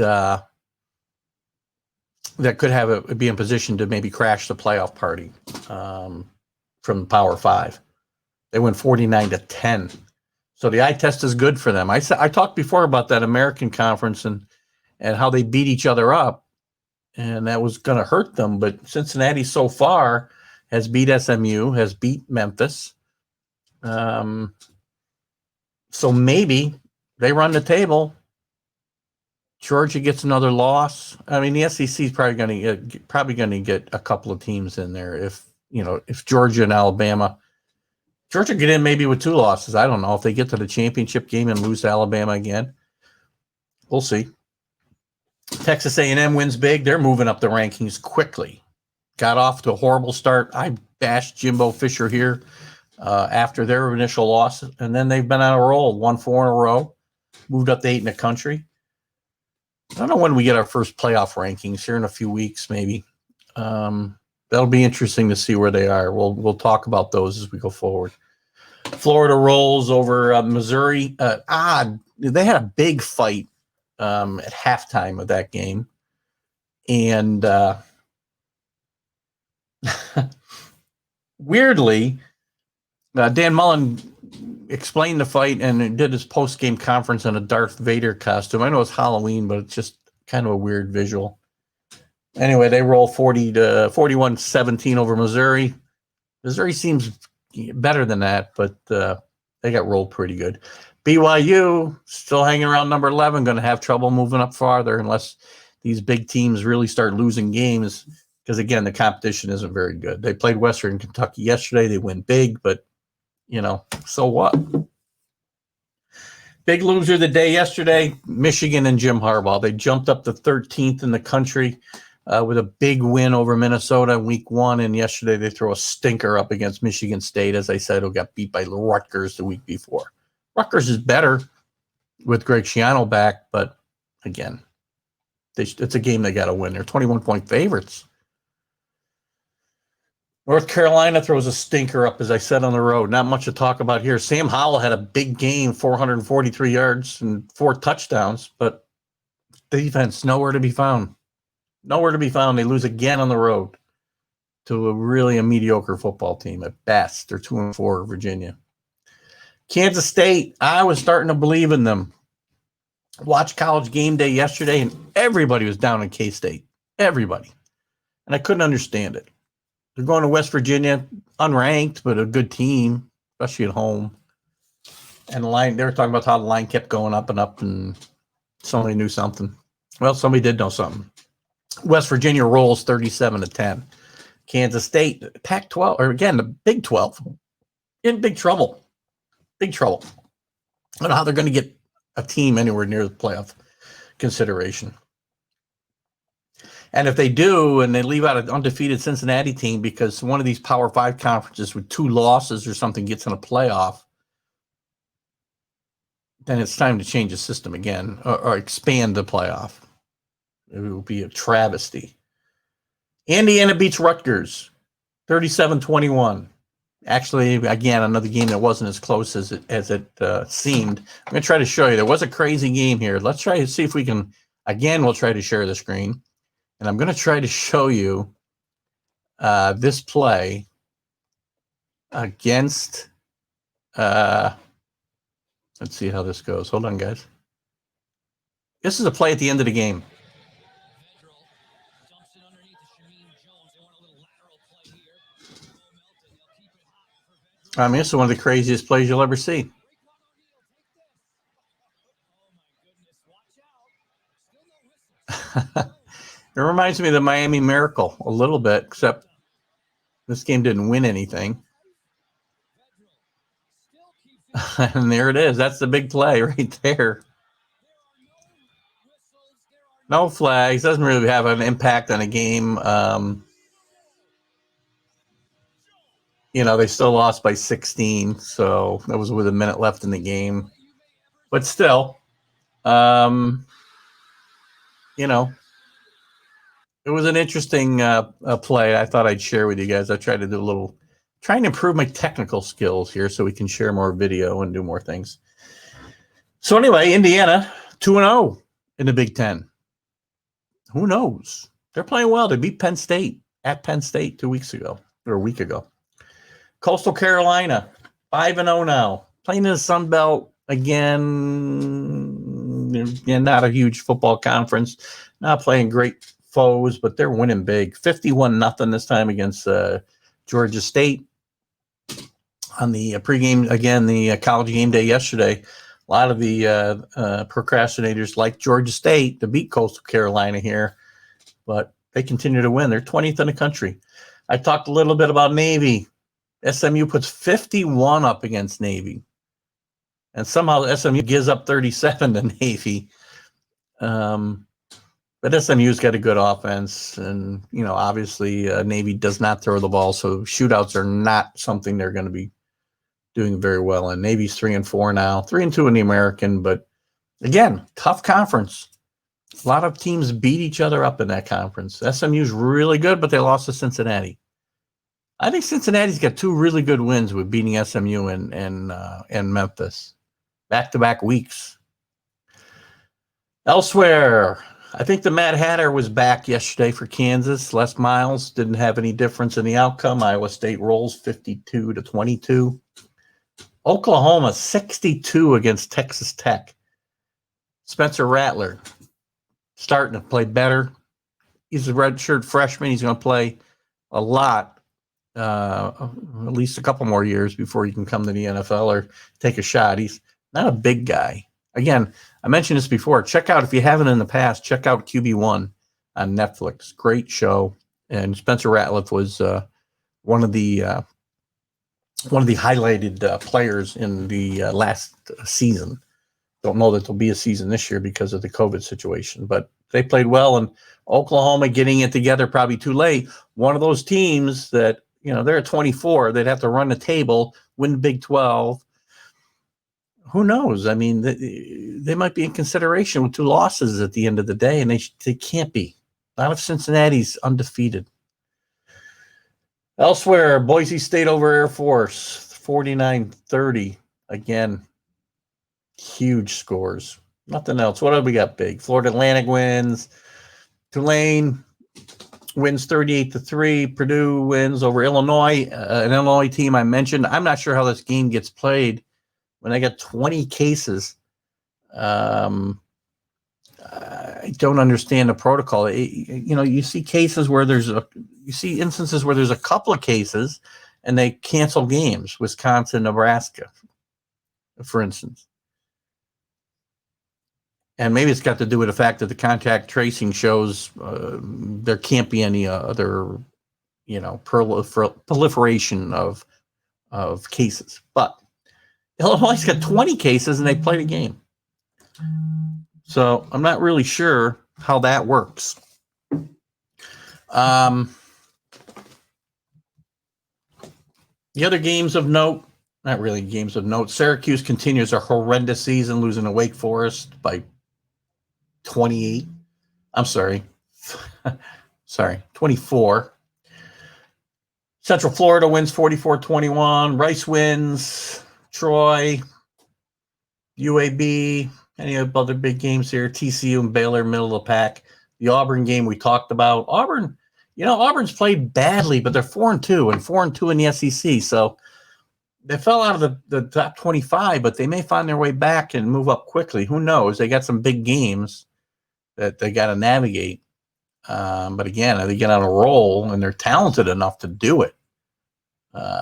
that could have be in position to maybe crash the playoff party from Power 5. They went 49-10. So the eye test is good for them. I talked before about that American Conference and how they beat each other up, and that was going to hurt them. But Cincinnati so far has beat SMU, has beat Memphis. So maybe they run the table. Georgia gets another loss. I mean, the SEC is probably going to get a couple of teams in there. If Georgia and Alabama, Georgia get in maybe with 2 losses. I don't know if they get to the championship game and lose to Alabama again. We'll see. Texas A&M wins big. They're moving up the rankings quickly. Got off to a horrible start. I bashed Jimbo Fisher here after their initial loss, and then they've been on a roll. Won 4 in a row. Moved up to 8 in the country. I don't know when we get our first playoff rankings here in a few weeks, maybe. That'll be interesting to see where they are. We'll talk about those as we go forward. Florida rolls over Missouri. They had a big fight at halftime of that game, and weirdly, Dan Mullen explained the fight and did his post-game conference in a Darth Vader costume. I know it's Halloween, but it's just kind of a weird visual. Anyway, they roll 41-17 over Missouri. Missouri seems better than that, but they got rolled pretty good. BYU still hanging around number 11, going to have trouble moving up farther unless these big teams really start losing games, because, again, the competition isn't very good. They played Western Kentucky yesterday. They win big, but, so what? Big loser of the day yesterday, Michigan and Jim Harbaugh. They jumped up to 13th in the country with a big win over Minnesota in week 1, and yesterday they throw a stinker up against Michigan State, as I said, who got beat by Rutgers the week before. Rutgers is better with Greg Schiano back, but, again, it's a game they got to win. They're 21-point favorites. North Carolina throws a stinker up, as I said, on the road. Not much to talk about here. Sam Howell had a big game, 443 yards and 4 touchdowns, but defense nowhere to be found. Nowhere to be found. They lose again on the road to a mediocre football team at best. They're 2-4, Virginia. Kansas State, I was starting to believe in them. Watched College Game Day yesterday, and everybody was down in K-State. Everybody. And I couldn't understand it. They're going to West Virginia, unranked, but a good team, especially at home. And the line, they were talking about how the line kept going up, and somebody knew something. Well, somebody did know something. West Virginia rolls 37-10. Kansas State, Pac-12, or again, the Big 12, in big trouble. Big trouble. I don't know how they're going to get a team anywhere near the playoff consideration. And if they do, and they leave out an undefeated Cincinnati team because one of these Power 5 conferences with 2 losses or something gets in a playoff, then it's time to change the system again or expand the playoff. It will be a travesty. Indiana beats Rutgers, 37-21. Actually, again, another game that wasn't as close as it seemed. I'm going to try to show you. There was a crazy game here. Let's try to see if we can. Again, we'll try to share the screen. And I'm going to try to show you this play against. Let's see how this goes. Hold on, guys. This is a play at the end of the game. I mean, this is one of the craziest plays you'll ever see. It reminds me of the Miami Miracle a little bit, except this game didn't win anything. And there it is. That's the big play right there. No flags. Doesn't really have an impact on a game. They still lost by 16, so that was with a minute left in the game. But still, it was an interesting play. I thought I'd share with you guys. I tried to do trying to improve my technical skills here so we can share more video and do more things. So anyway, Indiana, 2-0 in the Big Ten. Who knows? They're playing well. They beat Penn State at Penn State 2 weeks ago, or a week ago. Coastal Carolina, 5-0 now. Playing in the Sun Belt again. Again, not a huge football conference. Not playing great foes, but they're winning big. 51-0 this time against Georgia State. On the pregame, again, the college game day yesterday, a lot of the procrastinators like Georgia State to beat Coastal Carolina here, but they continue to win. They're 20th in the country. I talked a little bit about Navy. SMU puts 51 up against Navy, and somehow SMU gives up 37 to Navy. But SMU's got a good offense, and obviously Navy does not throw the ball, so shootouts are not something they're going to be doing very well in. Navy's 3-4 now, 3-2 in the American, but again, tough conference. A lot of teams beat each other up in that conference. SMU's really good, but they lost to Cincinnati. I think Cincinnati's got 2 really good wins with beating SMU and Memphis, back-to-back weeks. Elsewhere, I think the Mad Hatter was back yesterday for Kansas. Les Miles didn't have any difference in the outcome. Iowa State rolls 52-22. Oklahoma 62 against Texas Tech. Spencer Rattler starting to play better. He's a redshirt freshman. He's going to play a lot, at least a couple more years before he can come to the NFL or take a shot. He's not a big guy. Again, I mentioned this before. Check out, if you haven't in the past, check out QB1 on Netflix. Great show. And Spencer Rattler was one of the highlighted players in the last season. Don't know that there'll be a season this year because of the COVID situation, but they played well. And Oklahoma getting it together probably too late. One of those teams that, they're at 24. They'd have to run the table, win the Big 12. Who knows? I mean, they might be in consideration with 2 losses at the end of the day, and they can't be. Not if Cincinnati's undefeated. Elsewhere, Boise State over Air Force, 49-30. Again, huge scores. Nothing else. What have we got big? Florida Atlantic wins. Tulane wins 38-3. Purdue wins over Illinois, an Illinois team I mentioned. I'm not sure how this game gets played when they got 20 cases. I don't understand the protocol. You see cases where you see instances where there's a couple of cases and they cancel games. Wisconsin, Nebraska, for instance. And maybe it's got to do with the fact that the contact tracing shows there can't be any other, proliferation of cases. But Illinois' got 20 cases and they played a game. So I'm not really sure how that works. The other games of note, not really games of note. Syracuse continues a horrendous season, losing to Wake Forest by 28. I'm sorry. 24. Central Florida wins 44-21. Rice wins. Troy, UAB, any other big games here? TCU and Baylor, middle of the pack. The Auburn game we talked about. Auburn, Auburn's played badly, but they're 4-2 and 4-2 in the SEC. So they fell out of the top 25, but they may find their way back and move up quickly. Who knows? They got some big games that they got to navigate. But again, they get on a roll and they're talented enough to do it.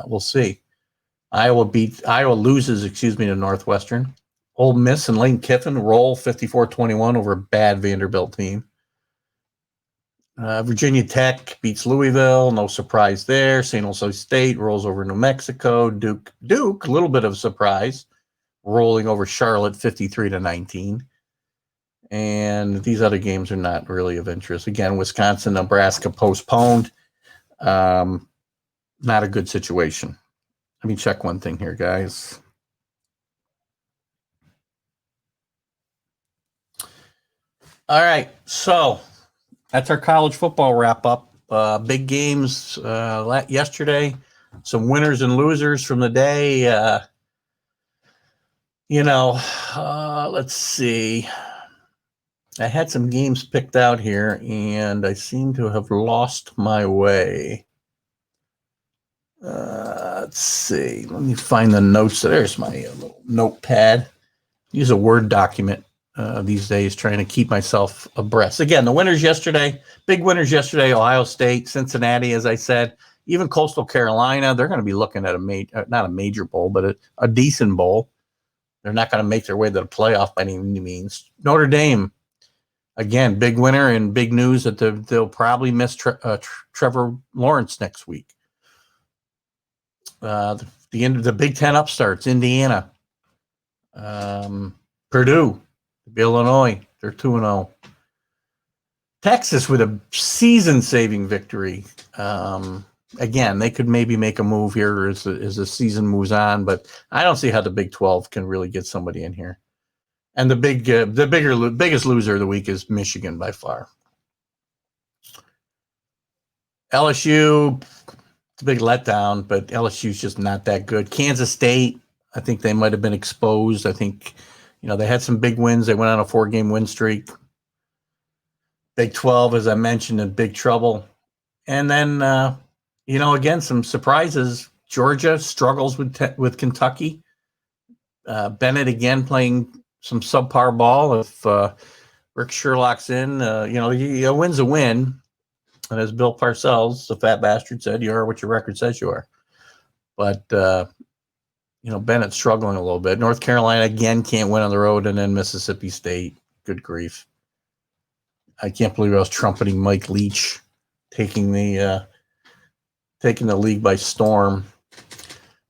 We'll see. Iowa loses to Northwestern. Ole Miss and Lane Kiffin roll 54-21 over a bad Vanderbilt team. Virginia Tech beats Louisville. No surprise there. St. Jose State rolls over New Mexico. Duke, a little bit of a surprise, rolling over Charlotte 53-19. And these other games are not really of interest. Again, Wisconsin, Nebraska postponed. Not a good situation. Let me check one thing here, guys. All right, so that's our college football wrap-up. Big games yesterday. Some winners and losers from the day. Let's see. I had some games picked out here, and I seem to have lost my way. Let's see. Let me find the notes. There's my little notepad. Use a Word document these days, trying to keep myself abreast. Again, the winners yesterday, big winners yesterday, Ohio State, Cincinnati, as I said, even Coastal Carolina. They're going to be looking at not a major bowl, but a decent bowl. They're not going to make their way to the playoff by any means. Notre Dame, again, big winner and big news that they'll probably miss Trevor Lawrence next week. The end of the Big Ten upstarts, Indiana, Purdue, Illinois, they're 2-0. Texas with a season-saving victory. Again, they could maybe make a move here as the season moves on, but I don't see how the Big 12 can really get somebody in here. And the biggest loser of the week is Michigan by far. LSU, it's a big letdown, but LSU's just not that good. Kansas State, I think they might have been exposed. I think, they had some big wins. They went on a 4-game win streak. Big 12, as I mentioned, in big trouble. And then, again, some surprises. Georgia struggles with Kentucky. Bennett again playing some subpar ball. If Rick Sherlock's in, a win's a win. And as Bill Parcells, the fat bastard, said, you are what your record says you are. But, Bennett's struggling a little bit. North Carolina, again, can't win on the road. And then Mississippi State, good grief. I can't believe I was trumpeting Mike Leach taking the league by storm.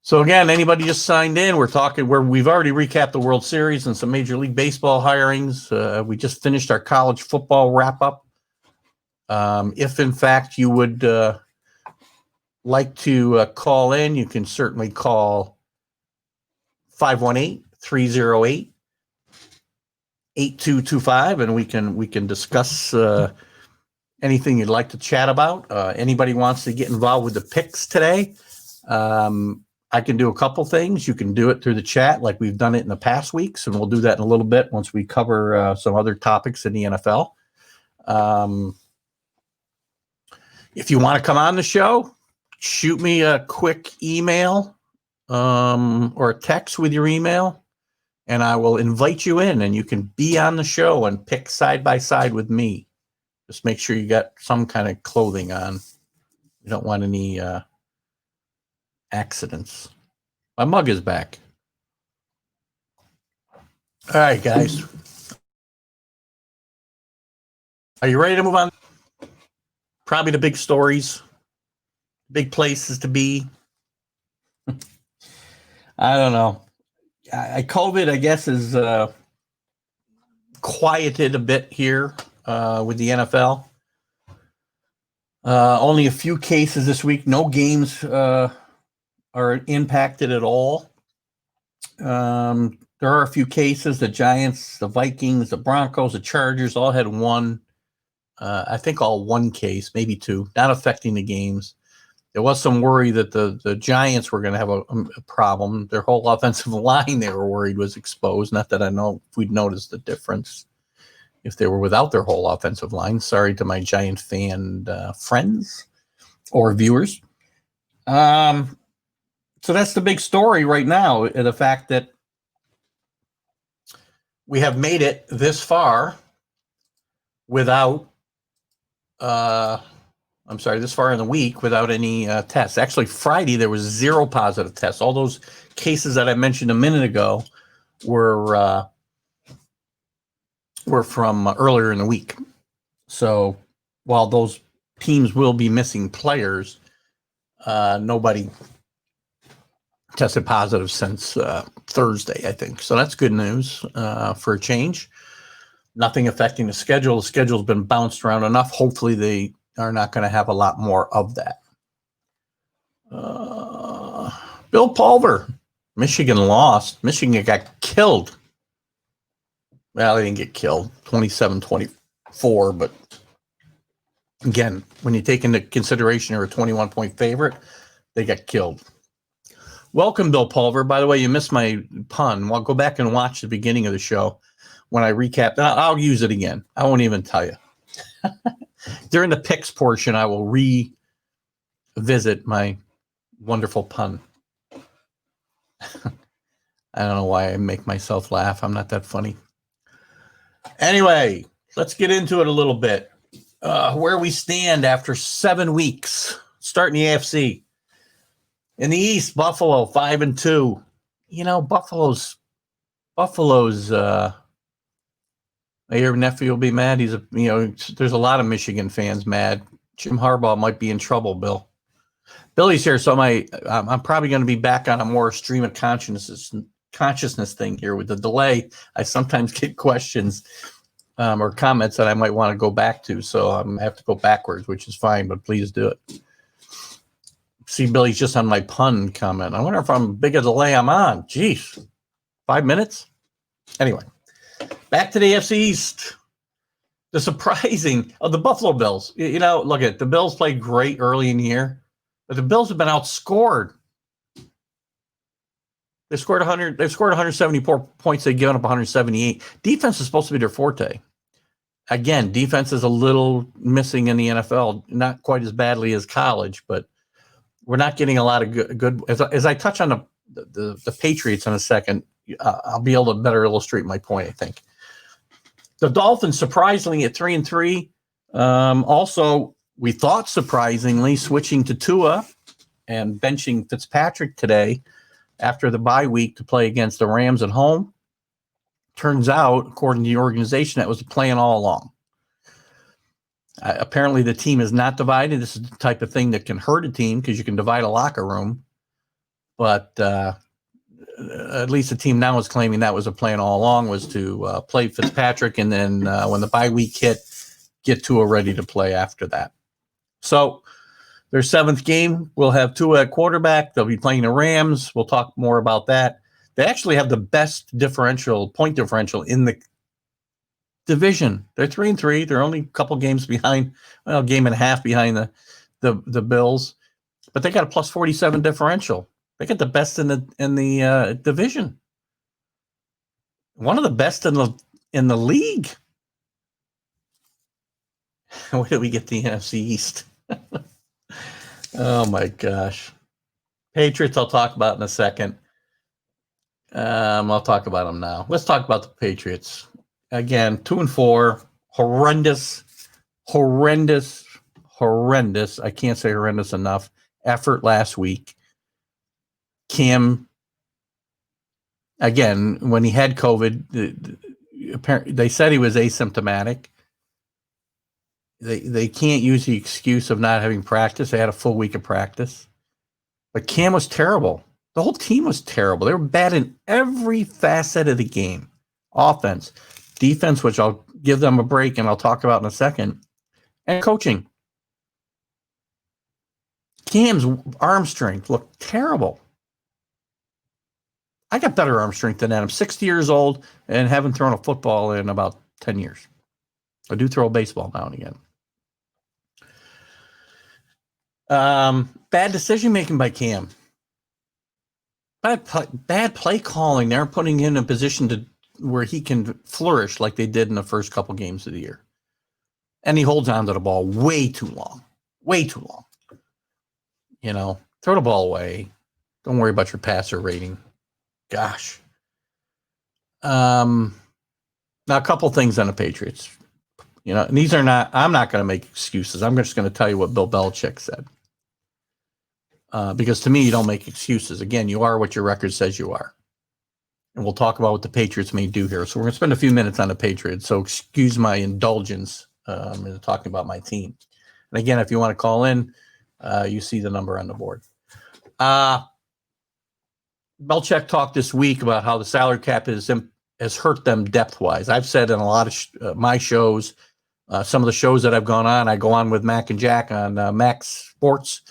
So again, anybody just signed in, we've already recapped the World Series and some Major League Baseball hirings. We just finished our college football wrap-up. If, in fact, you would like to call in, you can certainly call 518-308-8225, and we can discuss anything you'd like to chat about. Anybody wants to get involved with the picks today, I can do a couple things. You can do it through the chat like we've done it in the past weeks, and we'll do that in a little bit once we cover some other topics in the NFL. If you want to come on the show, shoot me a quick email or a text with your email, and I will invite you in, and you can be on the show and pick side by side with me. Just make sure you got some kind of clothing on. You don't want any accidents. My mug is back. All right, guys. Are you ready to move on? Probably the big stories, big places to be. I don't know. COVID, I guess, is quieted a bit here with the NFL. Only a few cases this week. No games are impacted at all. There are a few cases. The Giants, the Vikings, the Broncos, the Chargers all had one. I think all one case, maybe two, not affecting the games. There was some worry that the Giants were going to have a problem. Their whole offensive line, they were worried, was exposed. Not that I know if we'd noticed the difference if they were without their whole offensive line. Sorry to my Giant fan friends or viewers. So that's the big story right now, the fact that we have made it this far without this far in the week without any tests. Actually, Friday, there was 0 positive tests. All those cases that I mentioned a minute ago were from earlier in the week. So while those teams will be missing players, nobody tested positive since Thursday, I think. So that's good news for a change. Nothing affecting the schedule. The schedule's been bounced around enough. Hopefully they are not going to have a lot more of that. Bill Pulver, Michigan lost. Michigan got killed. Well, they didn't get killed, 27-24, but again, when you take into consideration they're a 21-point favorite, they got killed. Welcome, Bill Pulver. By the way, you missed my pun. Well, go back and watch the beginning of the show. when I recap. I'll use it again. I won't even tell you. During the picks portion, I will revisit my wonderful pun. I don't know why I make myself laugh. I'm not that funny. Anyway, let's get into it a little bit. Where we stand after 7 weeks, starting the AFC. In the East, Buffalo 5-2. You know, Buffalo's. Your nephew will be mad. There's a lot of Michigan fans mad. Jim Harbaugh might be in trouble. Billy's here, so I'm probably going to be back on a more stream of consciousness thing here with the delay. I sometimes get questions or comments that I might want to go back to, so I'm going to have to go backwards, which is fine, but please do it. See, Billy's just on my pun comment. I wonder if I'm big a delay I'm on. Jeez, 5 minutes? Anyway, back to the AFC East. The Buffalo Bills. Look at the Bills played great early in the year, but the Bills have been outscored. They scored 100. They've scored 174 points. They've given up 178. Defense is supposed to be their forte. Again, defense is a little missing in the NFL. Not quite as badly as college, but we're not getting a lot of good. As I touch on the Patriots in a second, I'll be able to better illustrate my point, I think. The Dolphins, surprisingly, at 3-3. Also, we thought surprisingly switching to Tua and benching Fitzpatrick today after the bye week to play against the Rams at home. Turns out, according to the organization, that was the plan all along. Apparently, the team is not divided. This is the type of thing that can hurt a team because you can divide a locker room. But at least the team now is claiming that was a plan all along, was to play Fitzpatrick, and then when the bye week hit, get Tua ready to play after that. So their 7th game will have Tua at quarterback. They'll be playing the Rams. We'll talk more about that. They actually have the best point differential in the division. They're 3-3. They're only a couple games behind, game and a half behind the Bills, but they got a plus 47 differential. They got the best in the division. One of the best in the league. Where did we get the NFC East? Oh my gosh. Patriots I'll talk about in a second. I'll talk about them now. Let's talk about the Patriots. Again, 2-4. Horrendous. I can't say horrendous enough. Effort last week. Cam, again, when he had COVID, they said he was asymptomatic. They can't use the excuse of not having practice. They had a full week of practice. But Cam was terrible. The whole team was terrible. They were bad in every facet of the game. Offense, defense, which I'll give them a break and I'll talk about in a second, and coaching. Cam's arm strength looked terrible. I got better arm strength than that. I'm 60 years old and haven't thrown a football in about 10 years. I do throw a baseball now and again. Bad decision-making by Cam. Bad play calling. They're putting him in a position where he can flourish like they did in the first couple games of the year. And he holds on to the ball way too long. Way too long. Throw the ball away. Don't worry about your passer rating. Gosh. Now, a couple things on the Patriots. And these are not, I'm not going to make excuses. I'm just going to tell you what Bill Belichick said. Because to me, you don't make excuses. Again, you are what your record says you are. And we'll talk about what the Patriots may do here. So we're going to spend a few minutes on the Patriots. So excuse my indulgence in talking about my team. And again, if you want to call in, you see the number on the board. Belichick talked this week about how the salary cap has hurt them depth-wise. I've said in a lot of my shows, some of the shows that I've gone on, I go on with Mac and Jack on Max Sports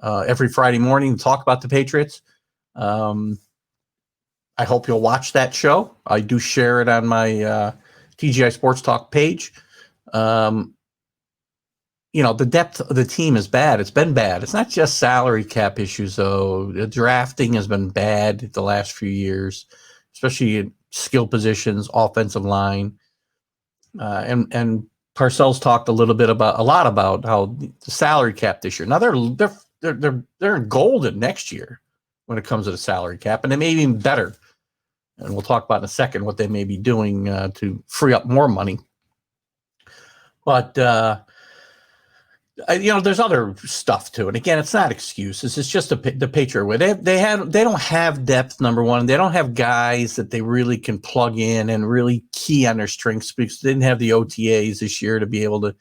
every Friday morning to talk about the Patriots. I hope you'll watch that show. I do share it on my TGI Sports Talk page. The depth of the team is bad. It's been bad. It's not just salary cap issues, though. The drafting has been bad the last few years, especially skill positions, offensive line, and Parcells talked a lot about how the salary cap this year. Now they're golden next year when it comes to the salary cap, and they may be even better. And we'll talk about in a second what they may be doing to free up more money. But there's other stuff too. And again, it's not excuses. It's just the Patriot way. They don't have depth. Number one, they don't have guys that they really can plug in and really key on their strengths because they didn't have the OTAs this year to be able to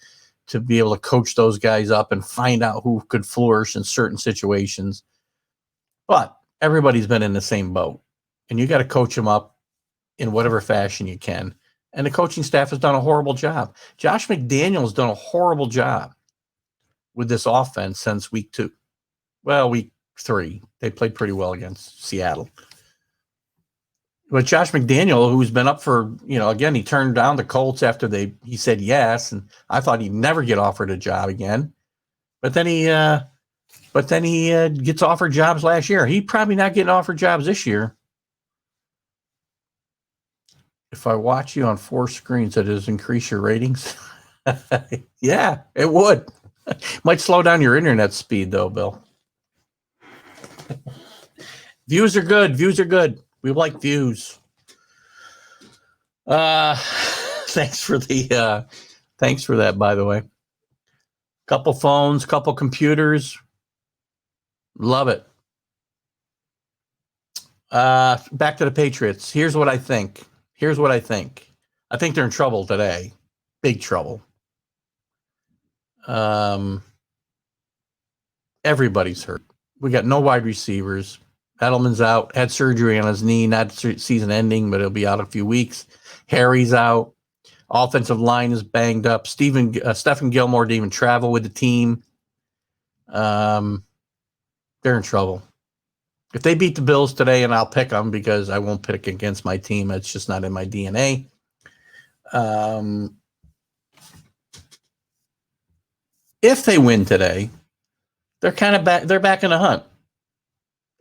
coach those guys up and find out who could flourish in certain situations. But everybody's been in the same boat, and you got to coach them up in whatever fashion you can. And the coaching staff has done a horrible job. Josh McDaniel has done a horrible job with this offense since week 2. Well, week 3. They played pretty well against Seattle. But Josh McDaniel, who's been up for, again, he turned down the Colts after he said yes, and I thought he'd never get offered a job again. But then he gets offered jobs last year. He's probably not getting offered jobs this year. If I watch you on 4 screens, that does increase your ratings. Yeah, it would. Might slow down your internet speed, though, Bill. Views are good. Views are good. We like views. Thanks for that, by the way. Couple phones, couple computers. Love it. Back to the Patriots. Here's what I think. I think they're in trouble today. Big trouble. Everybody's hurt. We got no wide receivers. Edelman's out, had surgery on his knee, not season ending, but he'll be out in a few weeks. Harry's out. Offensive line is banged up. Stephen Gilmore didn't even travel with the team. They're in trouble. If they beat the Bills today, and I'll pick them because I won't pick against my team. It's just not in my DNA. If they win today, they're kind of back. They're back in the hunt.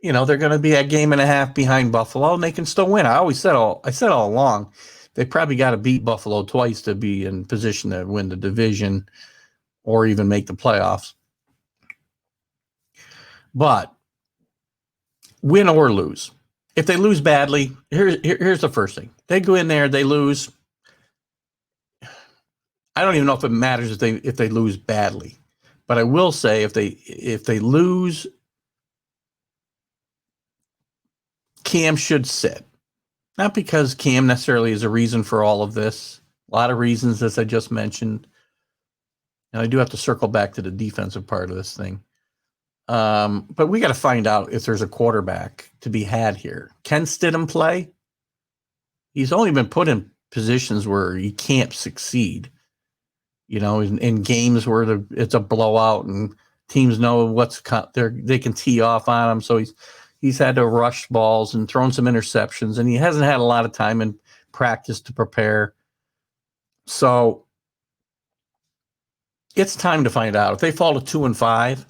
They're going to be a game and a half behind Buffalo, and they can still win. I said all along, they probably got to beat Buffalo twice to be in position to win the division or even make the playoffs. But win or lose. If they lose badly, here's the first thing. They go in there, they lose. I don't even know if it matters if they lose badly. But I will say if they lose, Cam should sit. Not because Cam necessarily is a reason for all of this. A lot of reasons, as I just mentioned. And I do have to circle back to the defensive part of this thing. But we got to find out if there's a quarterback to be had here. Can Stidham play? He's only been put in positions where he can't succeed. In games where it's a blowout and teams know they can tee off on him. So he's had to rush balls and thrown some interceptions, and he hasn't had a lot of time in practice to prepare. So it's time to find out. If they fall to 2-5,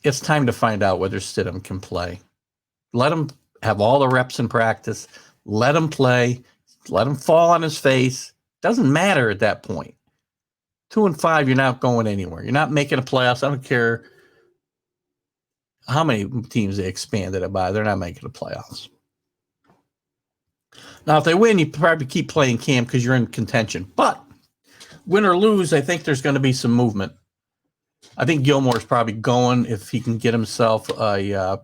it's time to find out whether Stidham can play. Let him have all the reps in practice. Let him play. Let him fall on his face. Doesn't matter at that point. 2-5, you're not going anywhere. You're not making a playoffs. I don't care how many teams they expanded it by. They're not making the playoffs. Now, if they win, you probably keep playing Cam because you're in contention. But win or lose, I think there's going to be some movement. I think Gilmore's probably going if he can get himself a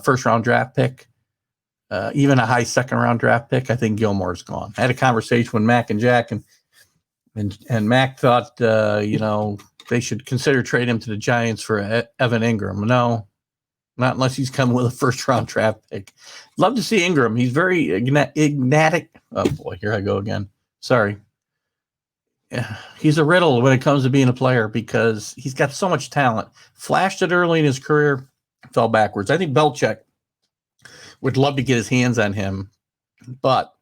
first-round draft pick, even a high second-round draft pick. I think Gilmore's gone. I had a conversation with Mac and Jack, and Mac thought, they should consider trading him to the Giants for Evan Ingram. No, not unless he's coming with a first-round draft pick. Love to see Ingram. He's very enigmatic. Oh, boy, here I go again. Sorry. He's a riddle when it comes to being a player because he's got so much talent. Flashed it early in his career, fell backwards. I think Belichick would love to get his hands on him, but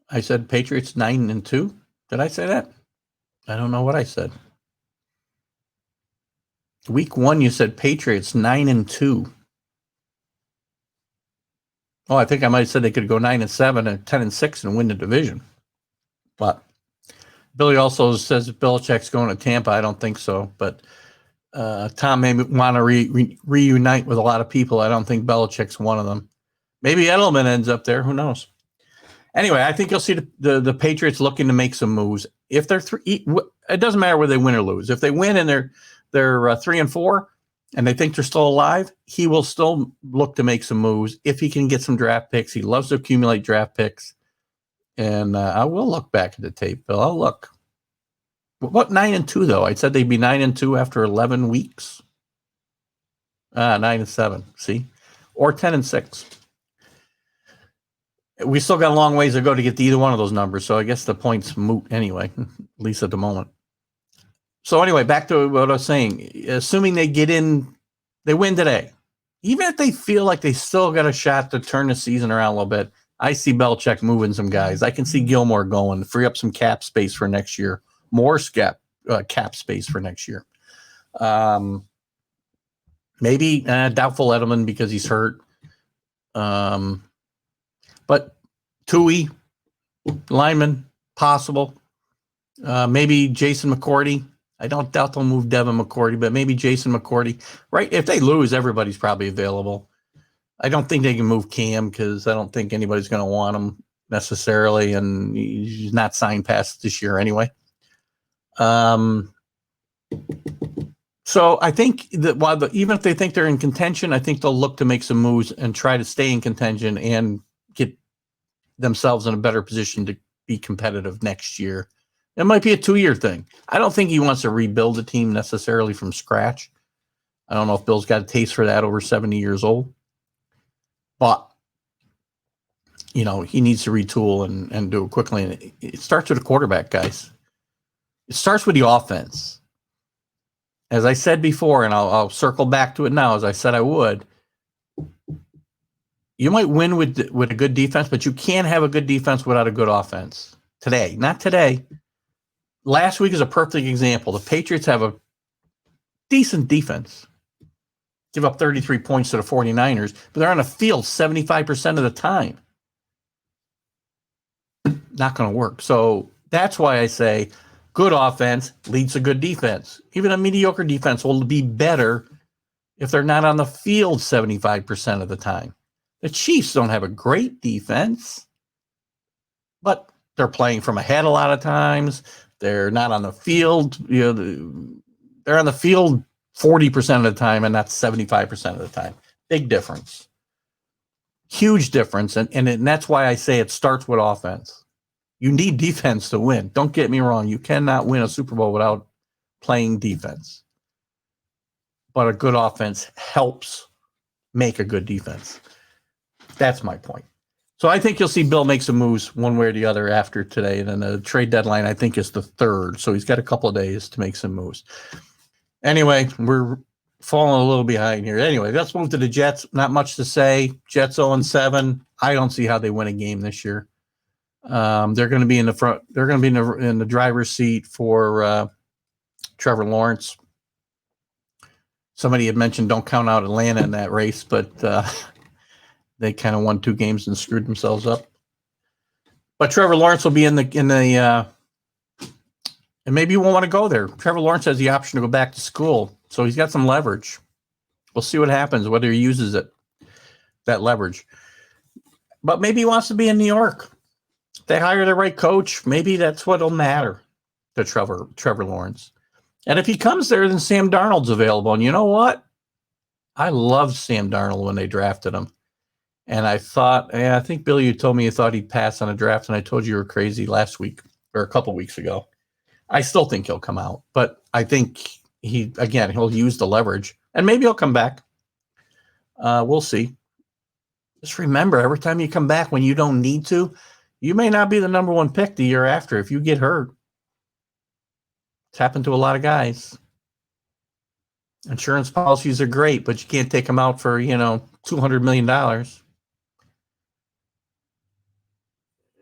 I said Patriots 9-2. Did I say that? I don't know what I said. Week 1, you said Patriots 9-2. Oh, I think I might have said they could go 9-7 and 10-6 and win the division. But Billy also says that Belichick's going to Tampa. I don't think so. But Tom may want to reunite with a lot of people. I don't think Belichick's one of them. Maybe Edelman ends up there. Who knows? Anyway, I think you'll see the Patriots looking to make some moves. If they're it doesn't matter whether they win or lose. If they win and they're 3-4 and they think they're still alive, he will still look to make some moves if he can get some draft picks. He loves to accumulate draft picks. And I will look back at the tape, Bill. I'll look. What 9-2 though? I said they'd be 9-2 after 11 weeks. 9-7. See, or 10-6. We still got a long ways to go to get to either one of those numbers, so I guess the point's moot anyway, at least at the moment. So anyway, back to what I was saying. Assuming they get in, they win today. Even if they feel like they still got a shot to turn the season around a little bit, I see Belichick moving some guys. I can see Gilmore going, free up some cap space for next year, more cap space for next year. Maybe doubtful Edelman because he's hurt. But Tui, lineman, possible. Maybe Jason McCourty. I don't doubt they'll move Devin McCourty, but maybe Jason McCourty. Right? If they lose, everybody's probably available. I don't think they can move Cam because I don't think anybody's going to want him necessarily, and he's not signed past this year anyway. So I think that even if they think they're in contention, I think they'll look to make some moves and try to stay in contention and get themselves in a better position to be competitive next year. It might be a 2-year thing. I don't think he wants to rebuild a team necessarily from scratch. I don't know if Bill's got a taste for that over 70 years old. But, you know, he needs to retool and do it quickly. And it starts with the quarterback, guys. It starts with the offense. As I said before, and I'll circle back to it now, as I said I would, you might win with a good defense, but you can't have a good defense without a good offense. Today. Not today. Last week is a perfect example. The Patriots have a decent defense. Give up 33 points to the 49ers, but they're on the field 75% of the time. Not going to work. So that's why I say good offense leads to good defense. Even a mediocre defense will be better if they're not on the field 75% of the time. The Chiefs don't have a great defense, but they're playing from ahead a lot of times. They're not on the field. You know, they're on the field 40% of the time and not 75% of the time. Big difference. Huge difference. And that's why I say it starts with offense. You need defense to win. Don't get me wrong. You cannot win a Super Bowl without playing defense. But a good offense helps make a good defense. That's my point. So I think you'll see Bill make some moves one way or the other after today. And then the trade deadline, I think, is the 3rd. So he's got a couple of days to make some moves. Anyway, we're falling a little behind here. Anyway, let's move to the Jets. Not much to say. Jets 0-7. I don't see how they win a game this year. They're going to be in the front. They're going to be in the driver's seat for Trevor Lawrence. Somebody had mentioned don't count out Atlanta in that race, but they kind of won 2 games and screwed themselves up. But Trevor Lawrence will be in the and maybe you won't want to go there. Trevor Lawrence has the option to go back to school, so he's got some leverage. We'll see what happens, whether he uses it, that leverage. But maybe he wants to be in New York. If they hire the right coach, maybe that's what'll matter to Trevor Lawrence. And if he comes there, then Sam Darnold's available. And you know what? I loved Sam Darnold when they drafted him. And I thought, I think, Billy, you told me you thought he'd pass on a draft, and I told you were crazy last week or a couple weeks ago. I still think he'll come out, but I think he'll use the leverage, and maybe he'll come back. We'll see. Just remember, every time you come back when you don't need to, you may not be the number 1 pick the year after if you get hurt. It's happened to a lot of guys. Insurance policies are great, but you can't take them out for, $200 million.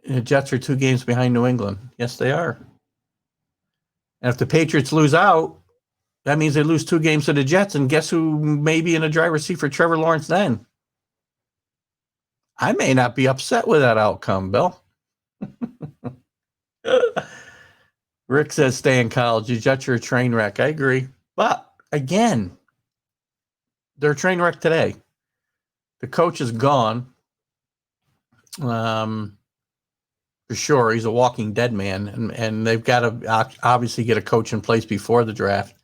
The Jets are 2 games behind New England. Yes, they are. And if the Patriots lose out, that means they lose 2 games to the Jets. And guess who may be in the driver's seat for Trevor Lawrence then? I may not be upset with that outcome, Bill. Rick says stay in college. The Jets are a train wreck. I agree. But again, they're a train wreck today. The coach is gone. For sure. He's a walking dead man. And they've got to obviously get a coach in place before the draft.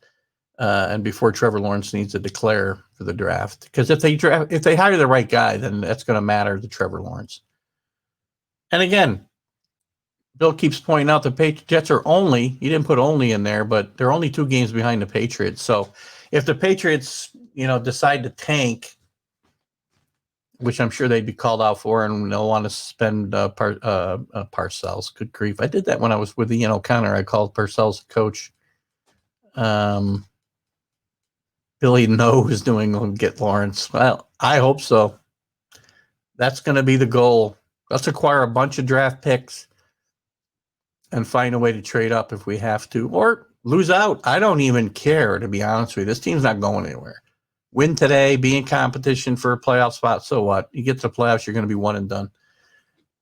And before Trevor Lawrence needs to declare for the draft. Because if they hire the right guy, then that's going to matter to Trevor Lawrence. And again, Bill keeps pointing out the Jets are only, he didn't put only in there, but they're only 2 games behind the Patriots. So if the Patriots, decide to tank, which I'm sure they'd be called out for, and they'll want to suspend Parcells. Good grief. I did that when I was with Ian O'Connor. I called Parcells the coach. Billy knows doing get Lawrence. Well, I hope so. That's going to be the goal. Let's acquire a bunch of draft picks and find a way to trade up if we have to, or lose out. I don't even care, to be honest with you. This team's not going anywhere. Win today, be in competition for a playoff spot. So what? You get to the playoffs, you're going to be one and done.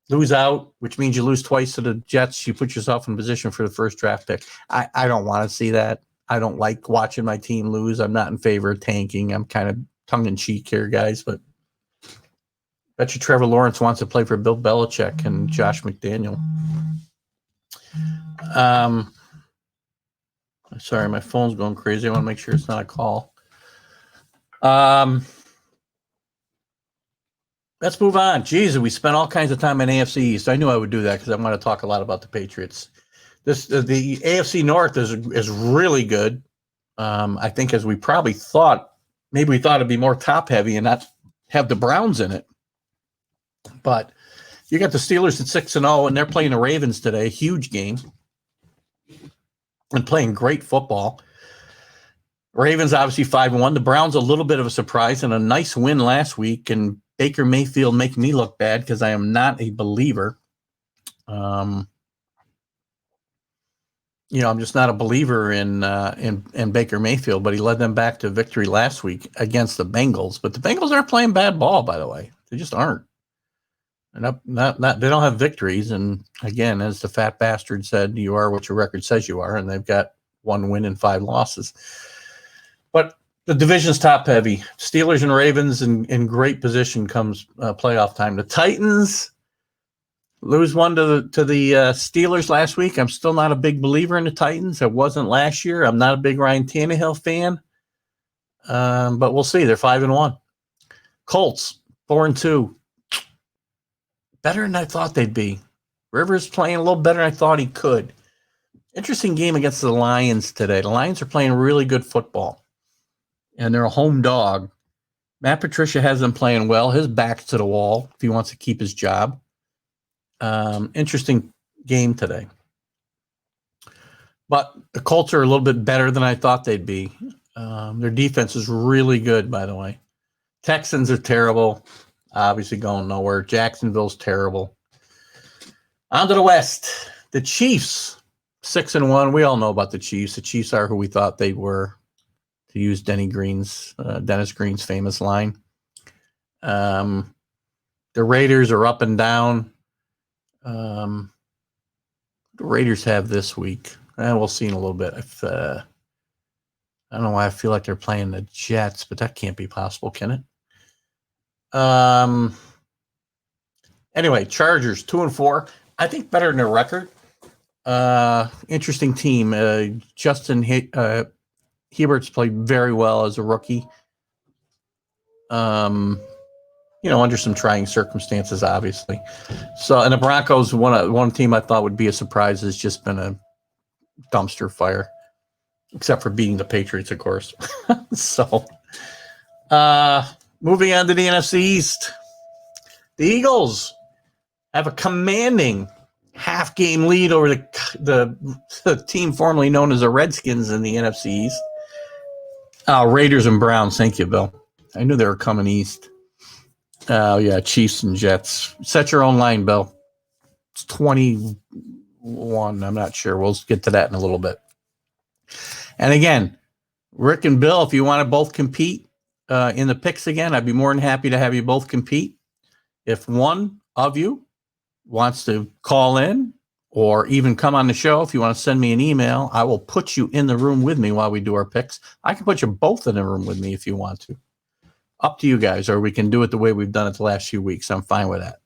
Lose out, which means you lose twice to the Jets. You put yourself in position for the first draft pick. I don't want to see that. I don't like watching my team lose. I'm not in favor of tanking. I'm kind of tongue-in-cheek here, guys, but bet you Trevor Lawrence wants to play for Bill Belichick and Josh McDaniel. Sorry, my phone's going crazy. I want to make sure it's not a call. Let's move on. Jeez, we spent all kinds of time in AFC East. I knew I would do that because I want to talk a lot about the Patriots. The AFC North is really good. I think as we probably thought, maybe we thought it'd be more top heavy and not have the Browns in it. But you got the Steelers at 6-0, and they're playing the Ravens today. Huge game. And playing great football. Ravens obviously 5-1. The Browns a little bit of a surprise and a nice win last week. And Baker Mayfield making me look bad because I am not a believer. I'm just not a believer in Baker Mayfield, but he led them back to victory last week against the Bengals. But the Bengals aren't playing bad ball, by the way. They just aren't. Not they don't have victories. And again, as the fat bastard said, you are what your record says you are, and they've got 1 win and 5 losses. But the division's top heavy. Steelers and Ravens in great position comes playoff time. The Titans lose one to the Steelers last week. I'm still not a big believer in the Titans. I wasn't last year. I'm not a big Ryan Tannehill fan. But we'll see. They're 5-1. Colts 4-2. Better than I thought they'd be. Rivers playing a little better than I thought he could. Interesting game against the Lions today. The Lions are playing really good football. And they're a home dog. Matt Patricia has them playing well. His back's to the wall if he wants to keep his job. Interesting game today. But the Colts are a little bit better than I thought they'd be. Their defense is really good, by the way. Texans are terrible. Obviously going nowhere. Jacksonville's terrible. On to the West. The Chiefs, 6-1. We all know about the Chiefs. The Chiefs are who we thought they were, to use Dennis Green's famous line. The Raiders are up and down. The Raiders have this week. And we'll see in a little bit. I don't know why I feel like they're playing the Jets, but that can't be possible, can it? Anyway, Chargers 2-4. I think better than their record. Interesting team. Justin Herbert's played very well as a rookie. Under some trying circumstances, obviously. So, and the Broncos, one team I thought would be a surprise, has just been a dumpster fire, except for beating the Patriots, of course. So, moving on to the NFC East. The Eagles have a commanding half-game lead over the team formerly known as the Redskins in the NFC East. Raiders and Browns. Thank you, Bill. I knew they were coming east. Oh, yeah, Chiefs and Jets. Set your own line, Bill. It's 21. I'm not sure. We'll get to that in a little bit. And again, Rick and Bill, if you want to both compete in the picks again, I'd be more than happy to have you both compete. If one of you wants to call in or even come on the show, if you want to send me an email, I will put you in the room with me while we do our picks. I can put you both in the room with me if you want to. Up to you guys, or we can do it the way we've done it the last few weeks. I'm fine with that.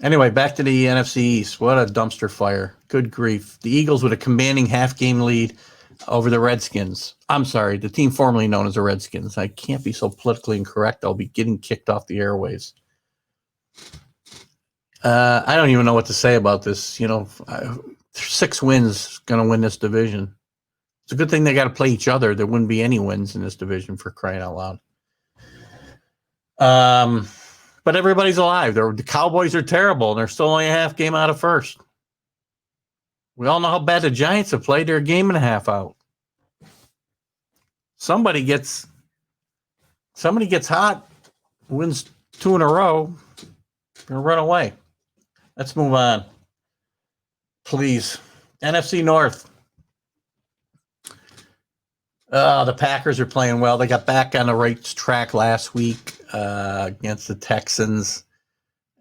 Anyway, back to the NFC East. What a dumpster fire. Good grief. The Eagles with a commanding half-game lead over the Redskins. I'm sorry, the team formerly known as the Redskins. I can't be so politically incorrect. I'll be getting kicked off the airways. I don't even know what to say about this. 6 wins going to win this division. It's a good thing they got to play each other. There wouldn't be any wins in this division, for crying out loud. But everybody's alive. The Cowboys are terrible, and they're still only a half game out of first. We all know how bad the Giants have played. They're a game and a half out. Somebody gets hot, wins 2 in a row, and run away. Let's move on, please. NFC North. The Packers are playing well. They got back on the right track last week against the Texans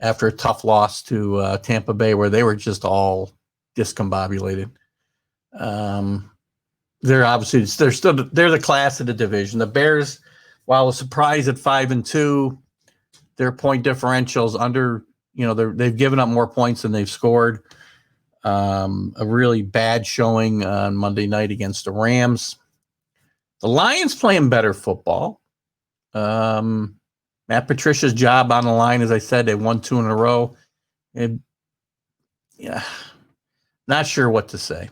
after a tough loss to Tampa Bay, where they were just all discombobulated. They're the class of the division. The Bears, while a surprise at 5-2, their point differentials under. They've given up more points than they've scored. A really bad showing on Monday night against the Rams. The Lions playing better football. Matt Patricia's job on the line, as I said, they won 2 in a row. Not sure what to say.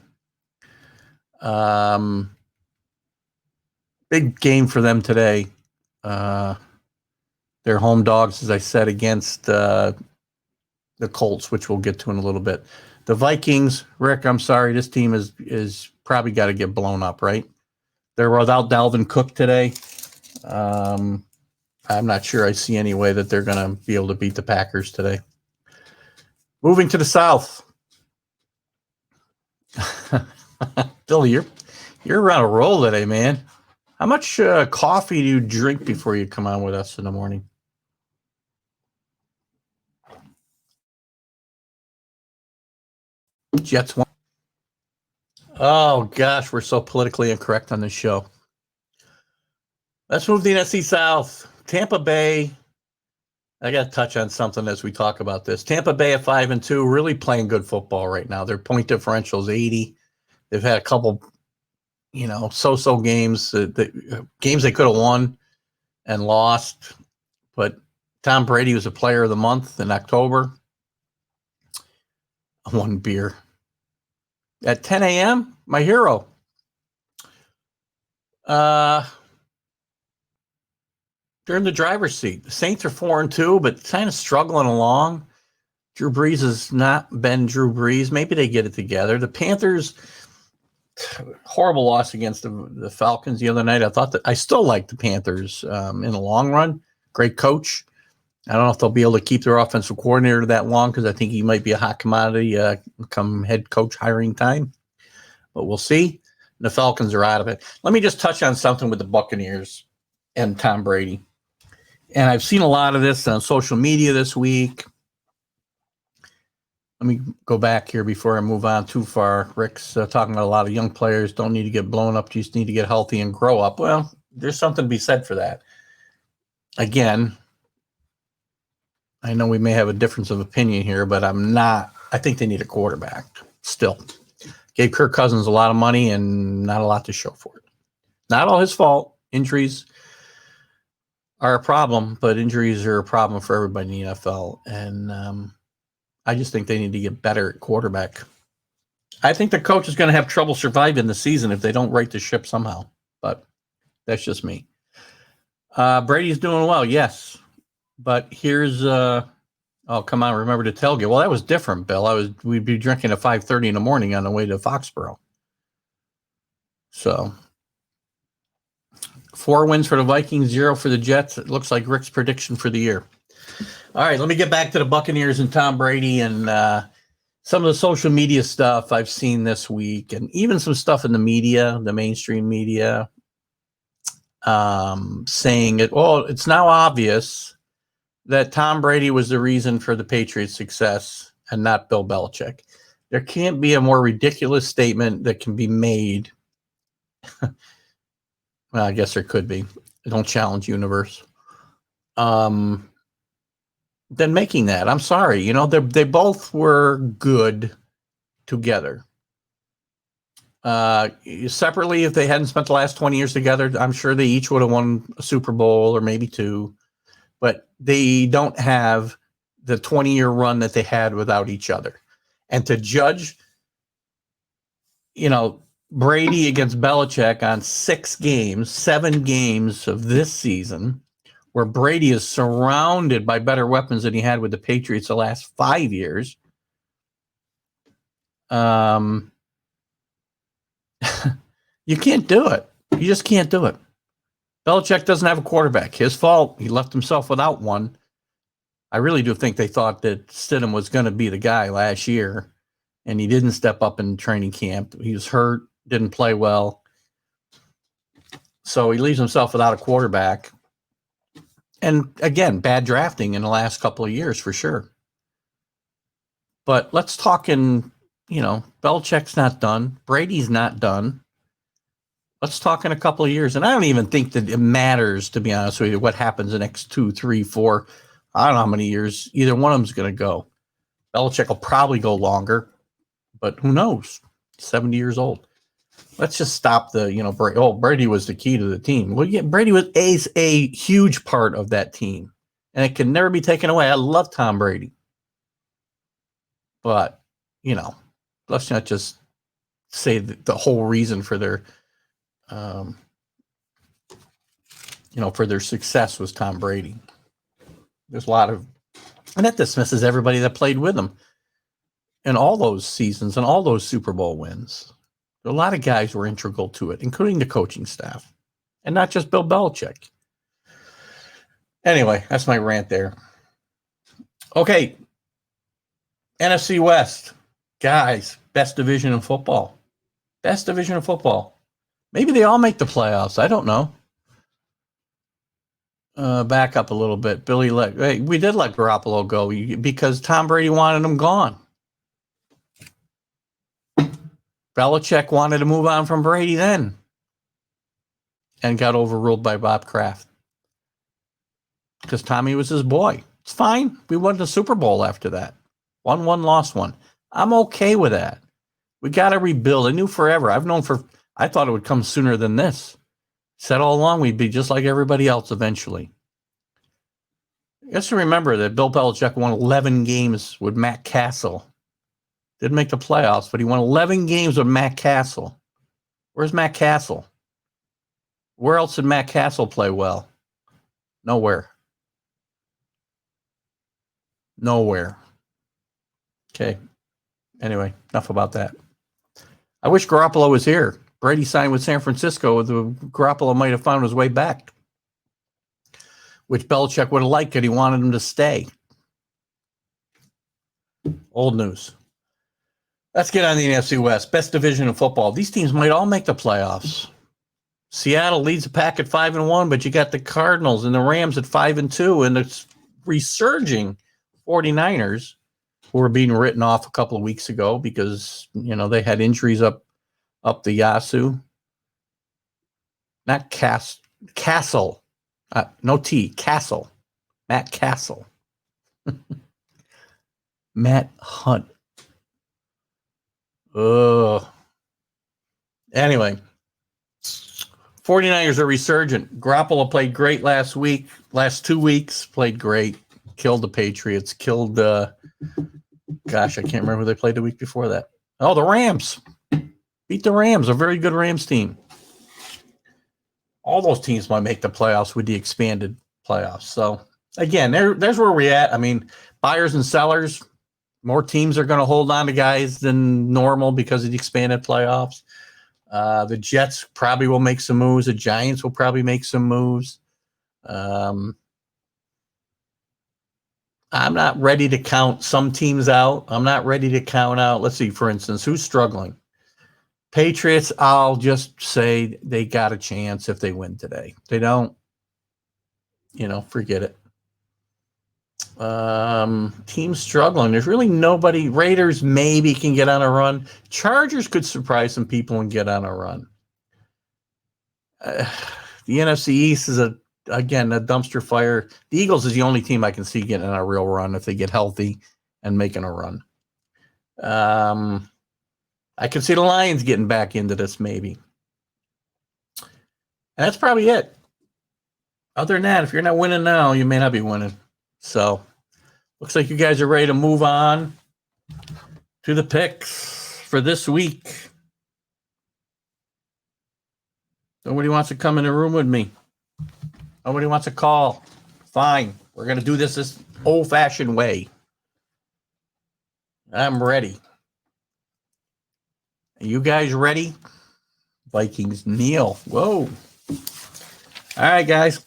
Big game for them today. They're home dogs, as I said, against the Colts, which we'll get to in a little bit. The Vikings, Rick, I'm sorry, this team is probably got to get blown up, right? They're without Dalvin Cook today. I'm not sure I see any way that they're going to be able to beat the Packers today. Moving to the South. Billy, you're on a roll today, man. How much coffee do you drink before you come on with us in the morning? Jets won. Oh, gosh, we're so politically incorrect on this show. Let's move to the NFC South. Tampa Bay. I got to touch on something as we talk about this. Tampa Bay at 5-2, really playing good football right now. Their point differential is 80. They've had a couple, so-so games, games they could have won and lost. But Tom Brady was a player of the month in October. One beer. At 10 a.m., my hero. They're in the driver's seat. The Saints are 4-2, but kind of struggling along. Drew Brees has not been Drew Brees. Maybe they get it together. The Panthers, horrible loss against the Falcons the other night. I still like the Panthers in the long run. Great coach. I don't know if they'll be able to keep their offensive coordinator that long because I think he might be a hot commodity come head coach hiring time. But we'll see. The Falcons are out of it. Let me just touch on something with the Buccaneers and Tom Brady. And I've seen a lot of this on social media this week. Let me go back here before I move on too far. Rick's talking about a lot of young players don't need to get blown up, just need to get healthy and grow up. Well, there's something to be said for that. Again, I know we may have a difference of opinion here, but I think they need a quarterback still. Gave Kirk Cousins a lot of money and not a lot to show for it. Not all his fault. Injuries are a problem, but injuries are a problem for everybody in the NFL. And I just think they need to get better at quarterback. I think the coach is going to have trouble surviving the season if they don't right the ship somehow. But that's just me. Brady's doing well, yes. But here's come on, remember to tailgate. Well, that was different, Bill. We'd be drinking at 5:30 in the morning on the way to Foxborough. So 4 wins for the Vikings, 0 for the Jets. It looks like Rick's prediction for the year. All right, let me get back to the Buccaneers and Tom Brady and some of the social media stuff I've seen this week, and even some stuff in the media, the mainstream media. saying it. Well, it's now obvious that Tom Brady was the reason for the Patriots' success and not Bill Belichick. There can't be a more ridiculous statement that can be made. Well, I guess there could be. Don't challenge universe. Than making that. I'm sorry. You know, they both were good together. Separately, if they hadn't spent the last 20 years together, I'm sure they each would have won a Super Bowl or maybe two. But they don't have the 20-year run that they had without each other. And to judge, you know, Brady against Belichick on 7 games of this season, where Brady is surrounded by better weapons than he had with the Patriots the last 5 years. You can't do it. You just can't do it. Belichick doesn't have a quarterback. His fault. He left himself without one. I really do think they thought that Stidham was going to be the guy last year, and he didn't step up in training camp. He was hurt, didn't play well. So he leaves himself without a quarterback. And again, bad drafting in the last couple of years for sure. But let's talk in, you know, Belichick's not done. Brady's not done. Let's talk in a couple of years. And I don't even think that it matters, to be honest with you, what happens the next 2, 3, 4, I don't know how many years either one of them's going to go. Belichick will probably go longer, but who knows? 70 years old. Let's just stop the, you know, Brady was the key to the team. Well, yeah, Brady was a huge part of that team, and it can never be taken away. I love Tom Brady. But, you know, let's not just say that the whole reason for their, you know, for their success was Tom Brady. There's a lot of, and that dismisses everybody that played with him in all those seasons and all those Super Bowl wins. A lot of guys were integral to it, including the coaching staff, and not just Bill Belichick. Anyway, that's my rant there. Okay. NFC West. Guys, best division in football. Best division in football. Maybe they all make the playoffs. I don't know. Back up a little bit. We did let Garoppolo go because Tom Brady wanted him gone. Belichick wanted to move on from Brady then and got overruled by Bob Kraft because Tommy was his boy. It's fine. We won the Super Bowl after that. Won one, lost one. I'm okay with that. We got to rebuild. I knew forever. I thought it would come sooner than this. Said all along we'd be just like everybody else eventually. Just remember that Bill Belichick won 11 games with Matt Castle. Didn't make the playoffs, but he won 11 games with Matt Castle. Where's Matt Castle? Where else did Matt Castle play well? Nowhere. Okay. Anyway, enough about that. I wish Garoppolo was here. Brady signed with San Francisco. Garoppolo might have found his way back, which Belichick would have liked it. He wanted him to stay. Old news. Let's get on the NFC West. Best division in football. These teams might all make the playoffs. Seattle leads the pack at 5-1, but you got the Cardinals and the Rams at 5-2, and the resurging 49ers, who were being written off a couple of weeks ago because, you know, they had injuries up the Yazoo. Not Castle. No T. Castle. Matt Castle. Matt Hunt. Anyway, 49ers are resurgent. Garoppolo played great last 2 weeks, played great. Killed the Patriots. Killed, gosh, I can't remember who they played the week before that. Oh, the Rams. Beat the Rams, a very good Rams team. All those teams might make the playoffs with the expanded playoffs. So, again, there's where we're at. I mean, buyers and sellers, more teams are going to hold on to guys than normal because of the expanded playoffs. The Jets probably will make some moves. The Giants will probably make some moves. I'm not ready to count some teams out. I'm not ready to count out. Let's see, for instance, who's struggling? Patriots, I'll just say they got a chance if they win today. If they don't, forget it. Teams struggling. There's really nobody. Raiders maybe can get on a run. Chargers could surprise some people and get on a run. The NFC East is again a dumpster fire. The Eagles is the only team I can see getting on a real run if they get healthy and making a run. I could see the Lions getting back into this maybe. And that's probably it. Other than that, if you're not winning now, you may not be winning. So, looks like you guys are ready to move on to the picks for this week. Nobody wants to come in the room with me. Nobody wants to call. Fine. We're going to do this old-fashioned way. I'm ready. Are you guys ready? Vikings kneel. Whoa. All right, guys.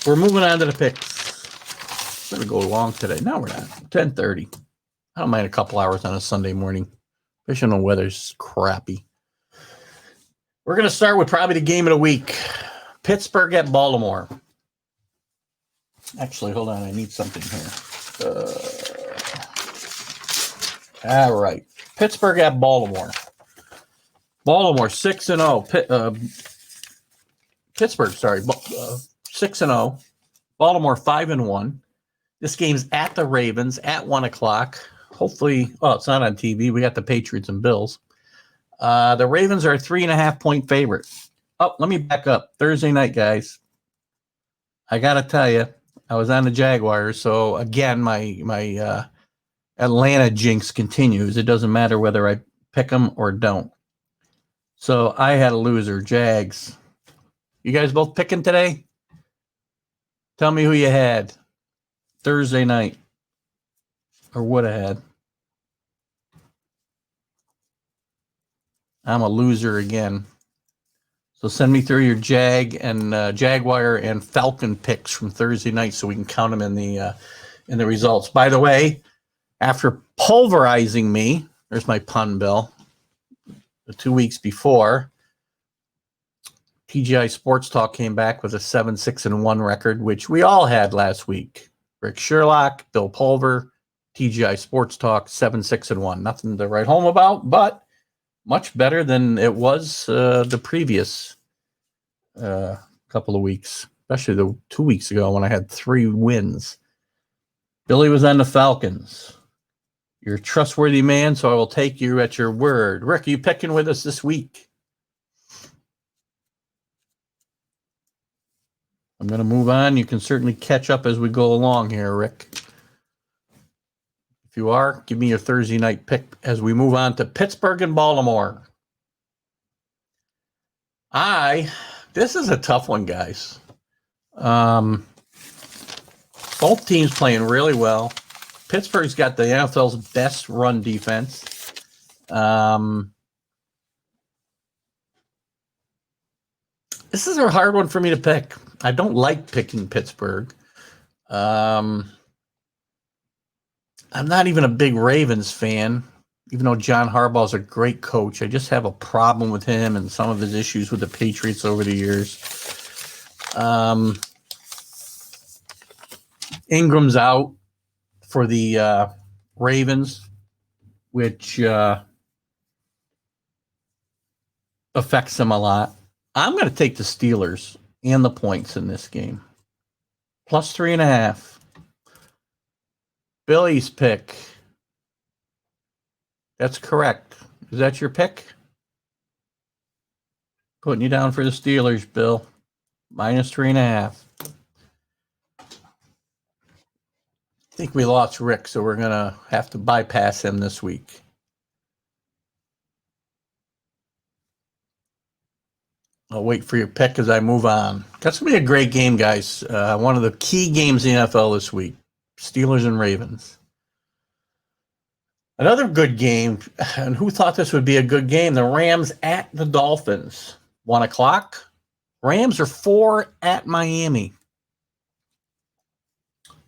We're moving on to the picks. We're going to go long today. No, we're not. 10:30. I don't mind a couple hours on a Sunday morning. Especially when the weather's crappy. We're going to start with probably the game of the week. Pittsburgh at Baltimore. Actually, hold on. I need something here. All right. Pittsburgh at Baltimore. Baltimore 6-0. Pittsburgh, sorry, 6-0. Baltimore 5-1. This game's at the Ravens at 1:00. Hopefully, it's not on TV. We got the Patriots and Bills. The Ravens are a 3.5-point favorite. Oh, let me back up. Thursday night, guys. I gotta tell you, I was on the Jaguars, so again, my Atlanta jinx continues. It doesn't matter whether I pick them or don't. So I had a loser, Jags. You guys both picking today? Tell me who you had Thursday night or would have had. I'm a loser again. So send me through your Jaguar and Falcon picks from Thursday night so we can count them in the results. By the way, after pulverizing me, there's my pun, Bill, 2 weeks before, TGI Sports Talk came back with a 7-6-1 record, which we all had last week. Rick Sherlock, Bill Pulver, TGI Sports Talk, 7-6-1. Nothing to write home about, but much better than it was the previous couple of weeks, especially the 2 weeks ago when I had 3 wins. Billy was on the Falcons. You're a trustworthy man, so I will take you at your word. Rick, are you picking with us this week? I'm going to move on. You can certainly catch up as we go along here, Rick. If you are, give me your Thursday night pick as we move on to Pittsburgh and Baltimore. This is a tough one, guys. Both teams playing really well. Pittsburgh's got the NFL's best run defense. This is a hard one for me to pick. I don't like picking Pittsburgh. I'm not even a big Ravens fan, even though John Harbaugh is a great coach. I just have a problem with him and some of his issues with the Patriots over the years. Ingram's out for the Ravens, which affects them a lot. I'm going to take the Steelers and the points in this game. Plus 3.5. Billy's pick. That's correct. Is that your pick? Putting you down for the Steelers, Bill. Minus 3.5. I think we lost Rick, so we're going to have to bypass him this week. I'll wait for your pick as I move on. That's going to be a great game, guys. One of the key games in the NFL this week. Steelers and Ravens. Another good game, and who thought this would be a good game? The Rams at the Dolphins. 1:00. Rams are 4 at Miami.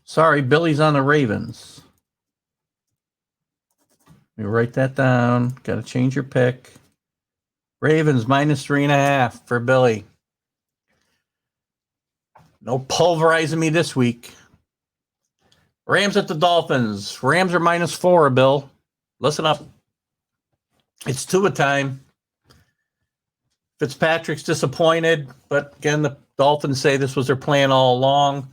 Sorry, Billy's on the Ravens. Let me write that down. Got to change your pick. Ravens minus 3.5 for Billy. No pulverizing me this week. Rams at the Dolphins. Rams are minus 4, Bill. Listen up. It's Tua time. Fitzpatrick's disappointed, but again, the Dolphins say this was their plan all along.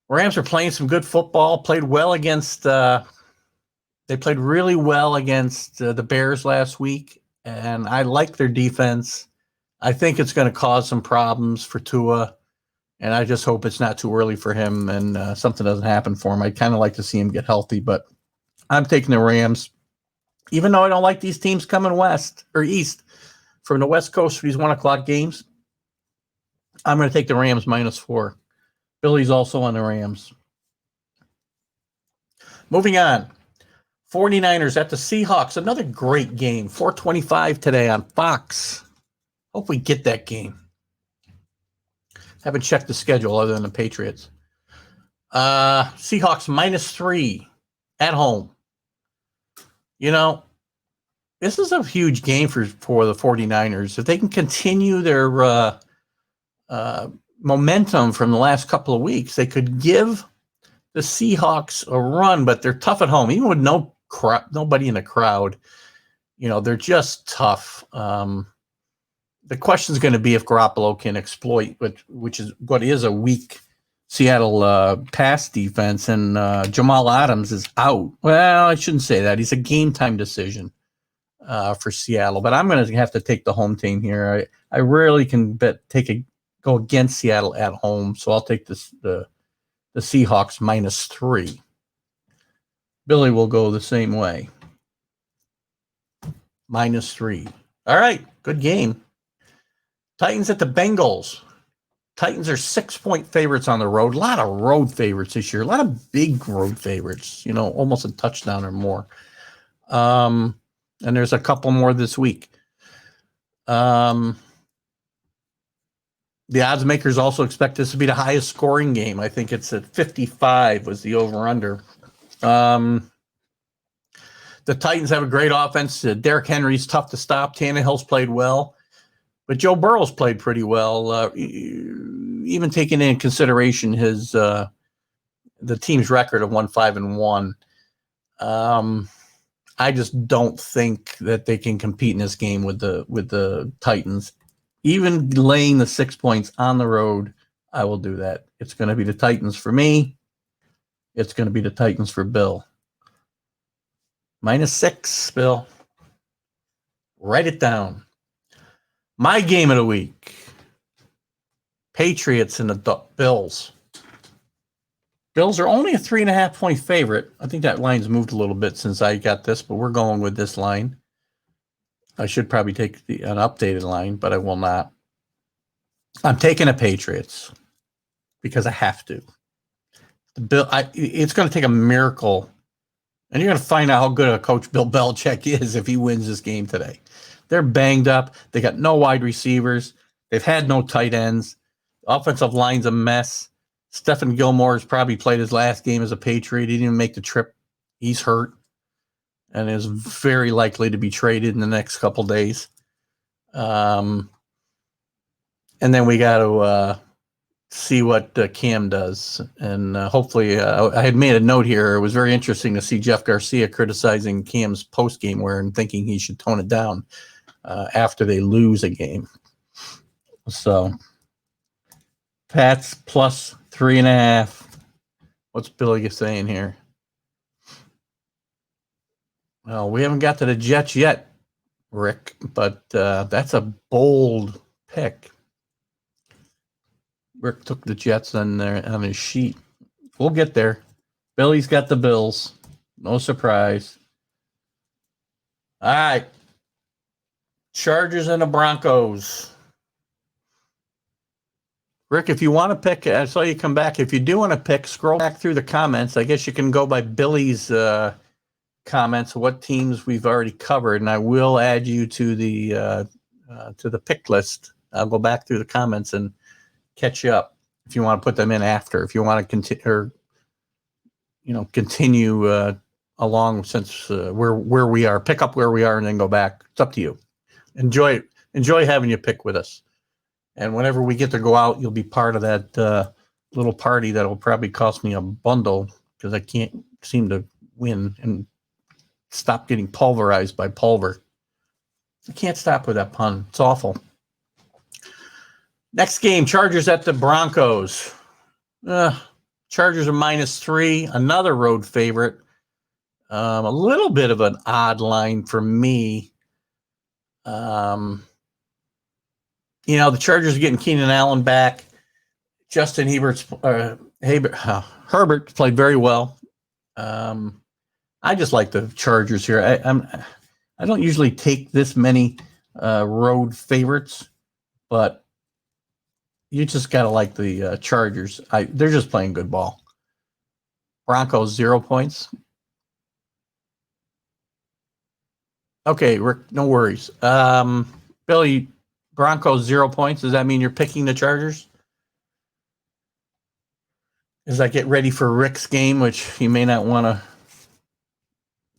Rams are playing some good football. Played well against. They played really well against the Bears last week, and I like their defense. I think it's going to cause some problems for Tua, and I just hope it's not too early for him and something doesn't happen for him. I'd kind of like to see him get healthy, but I'm taking the Rams, even though I don't like these teams coming west or east from the West Coast for these 1 o'clock games. I'm going to take the Rams minus 4. Billy's also on the Rams. Moving on. 49ers at the Seahawks. Another great game. 4:25 today on Fox. Hope we get that game. Haven't checked the schedule other than the Patriots. Seahawks minus 3 at home. You know, this is a huge game for the 49ers. If they can continue their momentum from the last couple of weeks, they could give the Seahawks a run, but they're tough at home. Even with nobody in the crowd, you know, they're just tough. The question is going to be if Garoppolo can exploit, which is what is a weak Seattle pass defense, and Jamal Adams is out. Well, I shouldn't say that. He's a game-time decision for Seattle, but I'm going to have to take the home team here. I rarely can go against Seattle at home, so I'll take the Seahawks minus 3. Billy will go the same way. Minus 3. All right, good game. Titans at the Bengals. Titans are 6-point favorites on the road. A lot of road favorites this year. A lot of big road favorites, you know, almost a touchdown or more. And there's a couple more this week. The odds makers also expect this to be the highest scoring game. I think it's at 55 was the over-under. The Titans have a great offense. Derrick Henry's tough to stop. Tannehill's played well. But Joe Burrow's played pretty well, even taking into consideration his the team's record of 1-5-1. I just don't think that they can compete in this game with the Titans. Even laying the 6 points on the road, I will do that. It's going to be the Titans for me. It's going to be the Titans for Bill. Minus 6, Bill. Write it down. My game of the week. Patriots and the Bills. Bills are only a 3.5-point favorite. I think that line's moved a little bit since I got this, but we're going with this line. I should probably take an updated line, but I will not. I'm taking the Patriots because I have to. It's going to take a miracle, and you're going to find out how good a coach Bill Belichick is if he wins this game today. They're banged up. They got no wide receivers. They've had no tight ends. Offensive line's a mess. Stephen Gilmore has probably played his last game as a Patriot. He didn't even make the trip. He's hurt and is very likely to be traded in the next couple days. And then we got to see what Cam does. And hopefully, I had made a note here. It was very interesting to see Jeff Garcia criticizing Cam's post-game wear and thinking he should tone it down after they lose a game. So, Pats plus 3.5. What's Billy saying here? Well, we haven't got to the Jets yet, Rick, but that's a bold pick. Rick took the Jets on his sheet. We'll get there. Billy's got the Bills. No surprise. All right. Chargers and the Broncos. Rick, if you want to pick, I saw you come back. If you do want to pick, scroll back through the comments. I guess you can go by Billy's comments, what teams we've already covered, and I will add you to the pick list. I'll go back through the comments and catch you up if you want to put them in after. If you want to continue along since where we are, pick up where we are and then go back. It's up to you. Enjoy having you pick with us. And whenever we get to go out, you'll be part of that little party that will probably cost me a bundle because I can't seem to win and stop getting pulverized by Pulver. I can't stop with that pun. It's awful. Next game, Chargers at the Broncos. Chargers are -3, another road favorite. A little bit of an odd line for me. The Chargers are getting Keenan Allen back. Justin Herbert played very well. I just like the Chargers here. I don't usually take this many road favorites, but you just got to like the Chargers. They're just playing good ball. Broncos, 0 points. Okay, Rick, no worries. Billy, Broncos, 0 points. Does that mean you're picking the Chargers? As I get ready for Rick's game, which he may not want to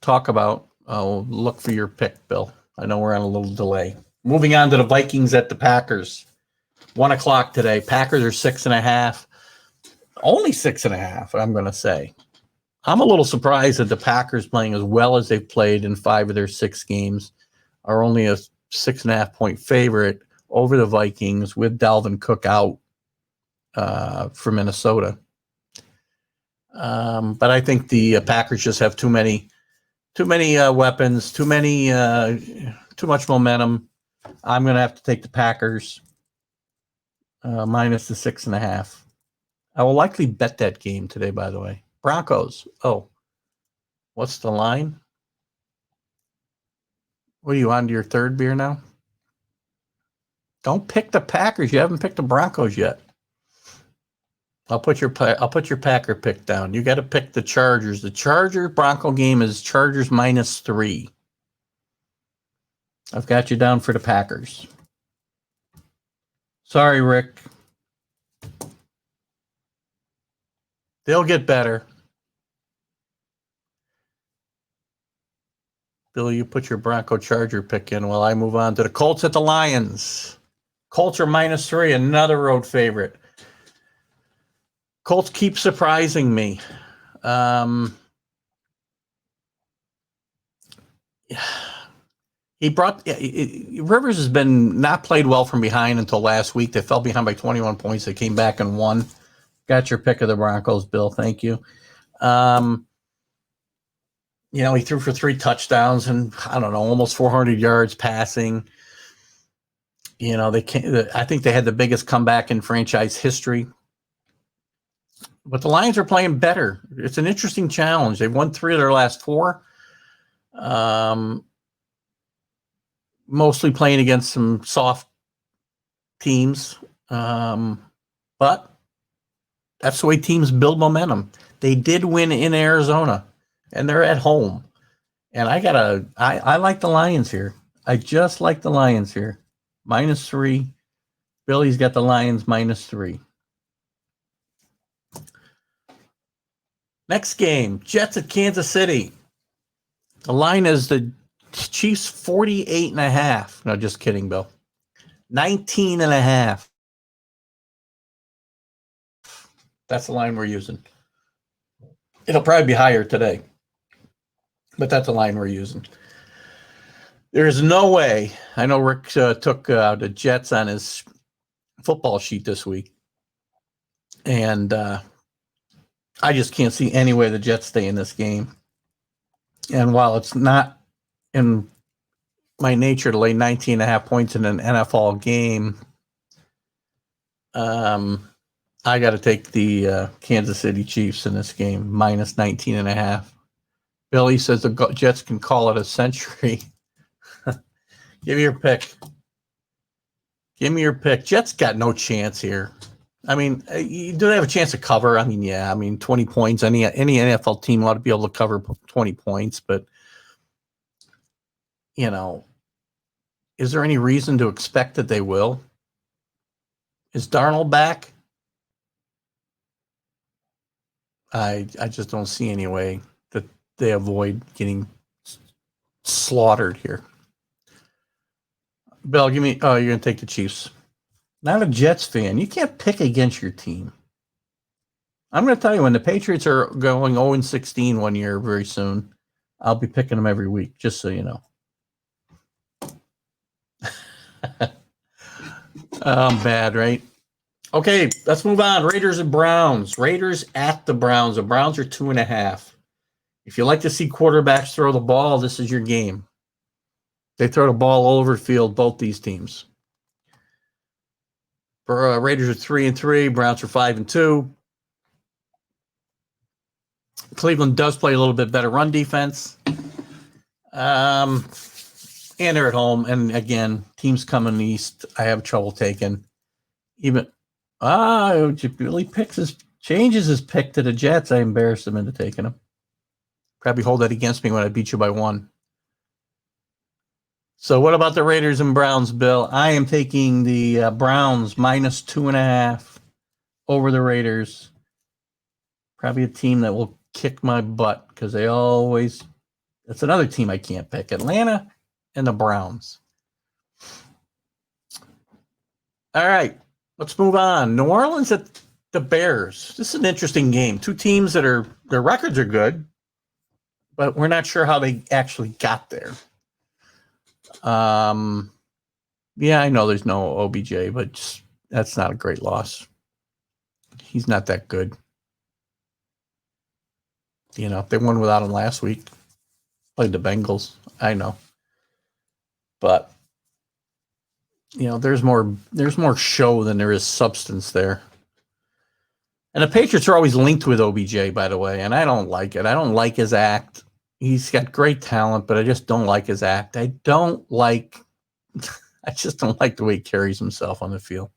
talk about, I'll look for your pick, Bill. I know we're on a little delay. Moving on to the Vikings at the Packers. 1 o'clock today. Packers are 6.5. Only 6.5, I'm going to say. I'm a little surprised that the Packers, playing as well as they've played in 5 of their 6 games, are only a 6.5 point favorite over the Vikings with Dalvin Cook out for Minnesota. But I think the Packers just have too many weapons, too much momentum. I'm going to have to take the Packers minus the 6.5. I will likely bet that game today, by the way. Broncos. Oh, what's the line? What are you on to your third beer now? Don't pick the Packers. You haven't picked the Broncos yet. I'll put your Packer pick down. You got to pick the Chargers. The Charger Bronco game is Chargers -3. I've got you down for the Packers. Sorry, Rick. They'll get better. Bill, you put your Bronco Charger pick in while I move on to the Colts at the Lions. Colts are -3, another road favorite. Colts keep surprising me. Rivers has been not played well from behind until last week. They fell behind by 21 points. They came back and won. Got your pick of the Broncos, Bill. Thank you. He threw for 3 touchdowns and almost 400 yards passing. I think they had the biggest comeback in franchise history. But the Lions are playing better. It's an interesting challenge. They've won 3 of their last 4. Mostly playing against some soft teams. But that's the way teams build momentum. They did win in Arizona, and they're at home. And I like the Lions here. I just like the Lions here. -3. Billy's got the Lions -3. Next game, Jets at Kansas City. The line is the Chiefs 48.5. No, just kidding, Bill. 19.5. That's the line we're using. It'll probably be higher today, but that's the line we're using. There is no way. I know Rick took the Jets on his football sheet this week, and I just can't see any way the Jets stay in this game. And while it's not in my nature to lay 19.5 points in an NFL game, I got to take the Kansas City Chiefs in this game, -19.5. Billy says the Jets can call it a century. Give me your pick. Give me your pick. Jets got no chance here. I mean, do they have a chance to cover? I mean, yeah. I mean, 20 points. Any NFL team ought to be able to cover 20 points. But, is there any reason to expect that they will? Is Darnold back? I just don't see any way that they avoid getting slaughtered here. Bill, give me. Oh, you're going to take the Chiefs. Not a Jets fan. You can't pick against your team. I'm going to tell you, when the Patriots are going 0-16 one year very soon, I'll be picking them every week, just so you know. I'm bad, right? Okay, let's move on. Raiders and Browns. Raiders at the Browns. The Browns are 2.5. If you like to see quarterbacks throw the ball, this is your game. They throw the ball all over the field, both these teams. Raiders are 3-3. Browns are 5-2. Cleveland does play a little bit better run defense. And they're at home. And again, teams coming east, I have trouble taking. Even Billy changes his pick to the Jets. I embarrassed him into taking him. Probably hold that against me when I beat you by 1. So what about the Raiders and Browns, Bill? I am taking the Browns -2.5 over the Raiders. Probably a team that will kick my butt because it's another team I can't pick. Atlanta and the Browns. All right, let's move on. New Orleans at the Bears. This is an interesting game. Two teams that their records are good, but we're not sure how they actually got there. Yeah, I know there's no OBJ, but that's not a great loss. He's not that good. You know, they won without him last week. Played the Bengals. I know. But you know, there's more show than there is substance there. And the Patriots are always linked with OBJ, by the way, and I don't like it. I don't like his act. He's got great talent, but I just don't like his act. I just don't like the way he carries himself on the field.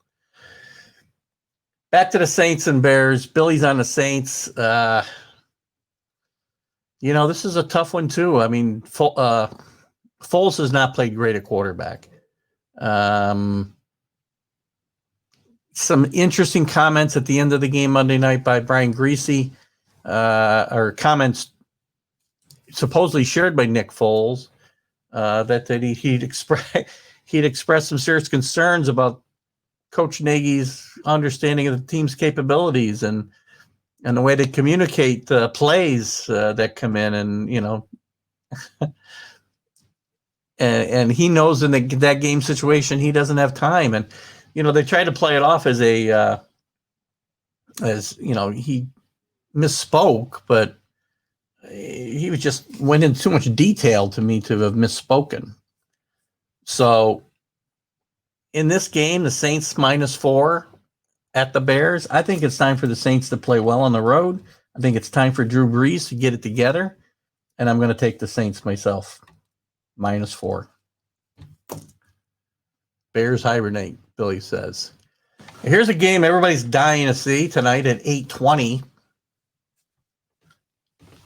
Back to the Saints and Bears. Billy's on the Saints. You know, this is a tough one, too. I mean, Foles has not played great at quarterback. Some interesting comments at the end of the game Monday night by Brian Greasy, or comments supposedly shared by Nick Foles, that he'd expressed some serious concerns about Coach Nagy's understanding of the team's capabilities and the way they communicate plays that come in, and you know, and he knows in that game situation he doesn't have time, and you know they try to play it off as as you know he misspoke, but he was just went into too much detail to me to have misspoken. So in this game, the Saints -4 at the Bears. I think it's time for the Saints to play well on the road. I think it's time for Drew Brees to get it together. And I'm going to take the Saints myself. -4. Bears hibernate, Billy says. Here's a game everybody's dying to see tonight at 8:20.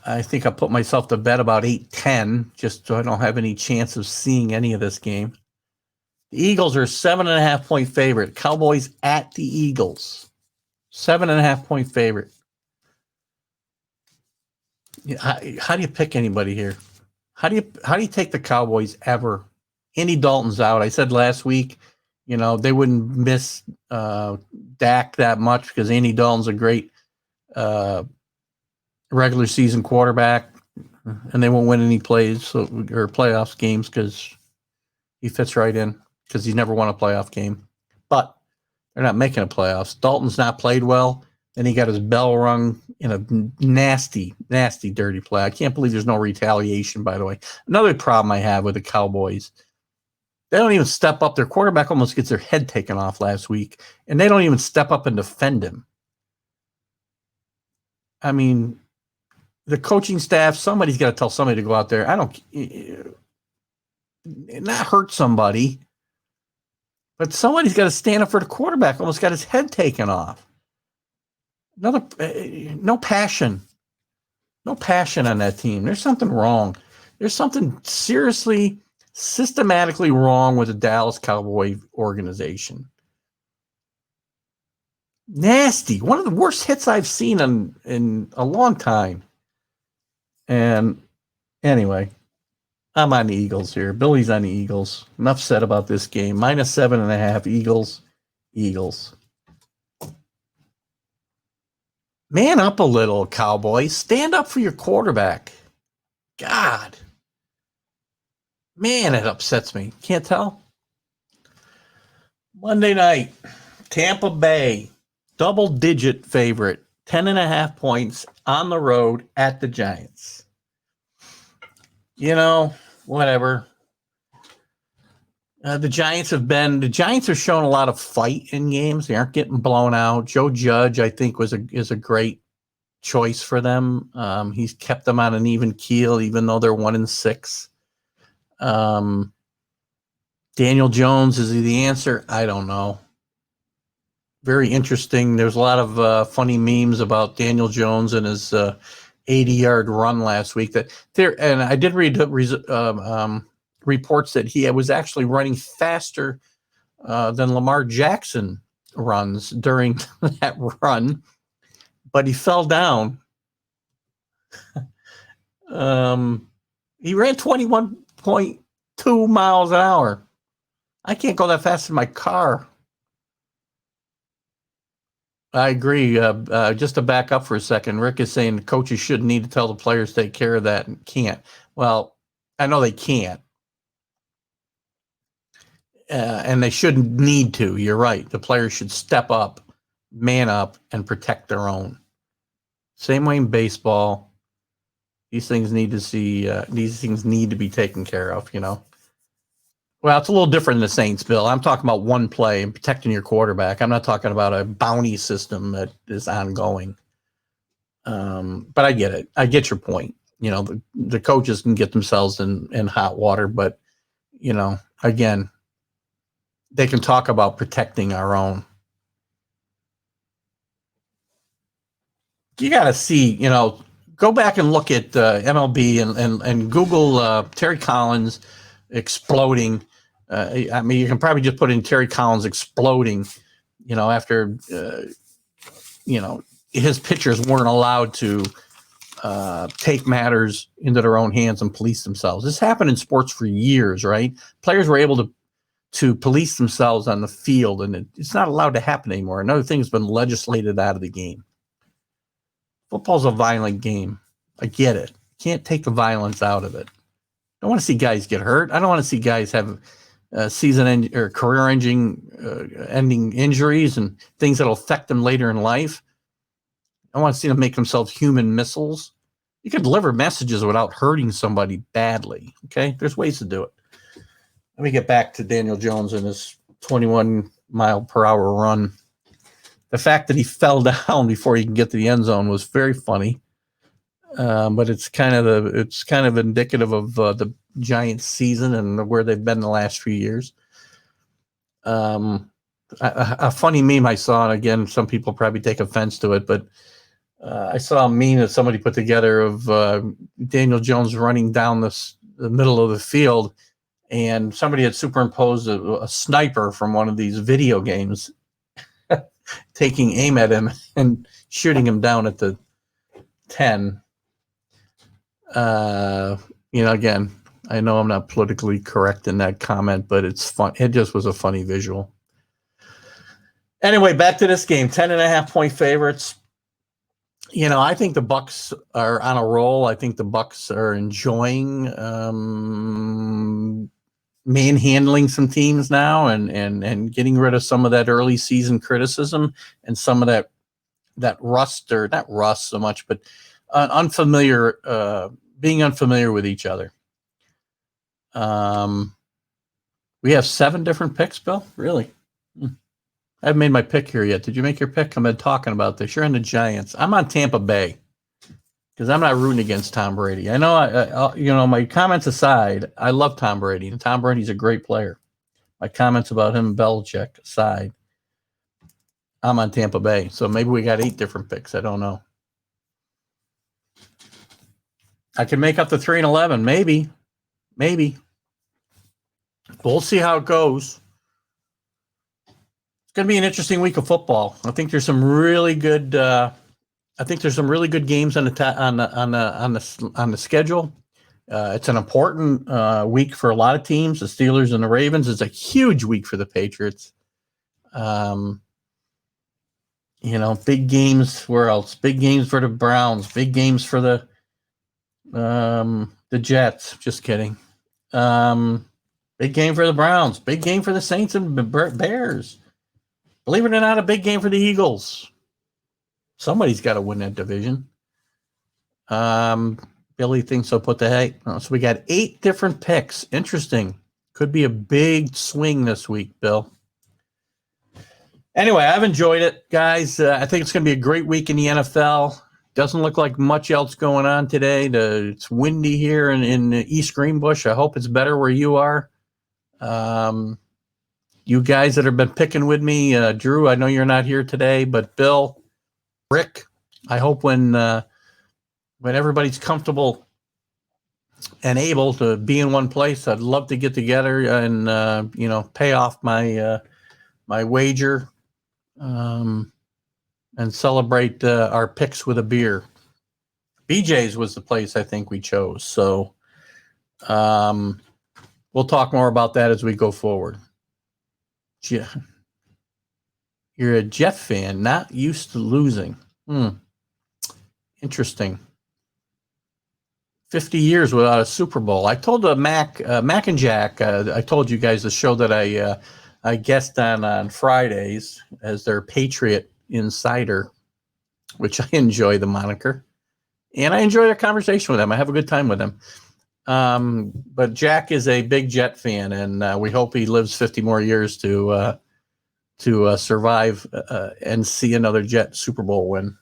I think I put myself to bed about 8:10, just so I don't have any chance of seeing any of this game. The Eagles are 7.5-point favorite. Cowboys at the Eagles. 7.5-point favorite. How do you pick anybody here? How do you take the Cowboys ever? Andy Dalton's out. I said last week, you know, they wouldn't miss Dak that much because Andy Dalton's a great regular season quarterback, and they won't win any playoffs games because he fits right in because he's never won a playoff game. But they're not making a playoffs. Dalton's not played well, and he got his bell rung in a nasty, nasty, dirty play. I can't believe there's no retaliation, by the way. Another problem I have with the Cowboys, they don't even step up. Their quarterback almost gets their head taken off last week, and they don't even step up and defend him. I mean, the coaching staff, somebody's got to tell somebody to go out there. Not hurt somebody, but somebody's got to stand up for the quarterback. Almost got his head taken off. No passion on that team. There's something wrong. There's something seriously, systematically wrong with the Dallas Cowboy organization. Nasty. One of the worst hits I've seen in a long time. And anyway, I'm on the Eagles here. Billy's on the Eagles. Enough said about this game. -7.5. Eagles. Eagles. Man up a little, Cowboys. Stand up for your quarterback. God. Man, it upsets me. Can't tell. Monday night. Tampa Bay. Double-digit favorite. 10.5 points on the road at the Giants. You know, whatever. The Giants have shown a lot of fight in games. They aren't getting blown out. Joe Judge, I think, is a great choice for them. He's kept them on an even keel, even though they're 1-6. Daniel Jones, is he the answer? I don't know. Very interesting. There's a lot of funny memes about Daniel Jones and his 80-yard run last week. And I did read reports that he was actually running faster than Lamar Jackson runs during that run, but he fell down. He ran 21.2 miles an hour. I can't go that fast in my car. I agree. Just to back up for a second, Rick is saying the coaches shouldn't need to tell the players to take care of that and can't. Well, I know they can't. And they shouldn't need to. You're right. The players should step up, man up, and protect their own. Same way in baseball. These things need to be taken care of, you know. Well, it's a little different in the Saints, Bill. I'm talking about one play and protecting your quarterback. I'm not talking about a bounty system that is ongoing. But I get it. I get your point. You know, the coaches can get themselves in hot water, but, you know, again, they can talk about protecting our own. You got to see, you know, go back and look at MLB and Google Terry Collins exploding. I mean, you can probably just put in Terry Collins exploding, you know, after, you know, his pitchers weren't allowed to take matters into their own hands and police themselves. This happened in sports for years, right? Players were able to police themselves on the field, and it's not allowed to happen anymore. Another thing has been legislated out of the game. Football's a violent game. I get it. Can't take the violence out of it. I don't want to see guys get hurt. I don't want to see guys have or career-ending injuries and things that'll affect them later in life. I want to see them make themselves human missiles. You can deliver messages without hurting somebody badly. Okay, there's ways to do it. Let me get back to Daniel Jones and his 21-mile-per-hour run. The fact that he fell down before he can get to the end zone was very funny, but it's kind of indicative of the Giants' season and where they've been the last few years. A funny meme I saw, and again, some people probably take offense to it, but I saw a meme that somebody put together of Daniel Jones running down the middle of the field, and somebody had superimposed a sniper from one of these video games taking aim at him and shooting him down at the 10. You know, again, I know I'm not politically correct in that comment, but it's fun. It just was a funny visual. Anyway, back to this game, 10.5-point favorites. You know, I think the Bucs are on a roll. I think the Bucs are enjoying manhandling some teams now and getting rid of some of that early season criticism and some of that rust, or not rust so much, but being unfamiliar with each other. We have 7 different picks, Bill. Really? I haven't made my pick here yet. Did you make your pick? I've been talking about this. You're in the Giants. I'm on Tampa Bay because I'm not rooting against Tom Brady. I know, you know, my comments aside, I love Tom Brady, and Tom Brady's a great player. My comments about him and Belichick aside, I'm on Tampa Bay. So maybe we got 8 different picks. I don't know. I can make up the 3-11. Maybe. We'll see how it goes. It's going to be an interesting week of football. I think there's some really good. Games on the schedule. It's an important week for a lot of teams. The Steelers and the Ravens. It's a huge week for the Patriots. Big games. Where else? Big games for the Browns. Big games for the Jets. Just kidding. Big game for the Browns. Big game for the Saints and Bears. Believe it or not, a big game for the Eagles. Somebody's got to win that division. Billy thinks he'll put the hay. Oh, so we got 8 different picks. Interesting. Could be a big swing this week, Bill. Anyway, I've enjoyed it, guys. I think it's going to be a great week in the NFL. Doesn't look like much else going on today. It's windy here in East Greenbush. I hope it's better where you are. You guys that have been picking with me, Drew, I know you're not here today, but Bill, Rick, I hope when everybody's comfortable and able to be in one place, I'd love to get together and pay off my wager and celebrate our picks with a beer. BJ's was the place I think we chose, so we'll talk more about that as we go forward. Yeah. You're a Jet fan, not used to losing. Interesting. 50 years without a Super Bowl. I told Mac and Jack, I told you guys the show that I guest on Fridays as their Patriot Insider, which I enjoy the moniker. And I enjoy their conversation with them. I have a good time with them. But Jack is a big Jet fan, and we hope he lives 50 more years to survive and see another Jet Super Bowl win.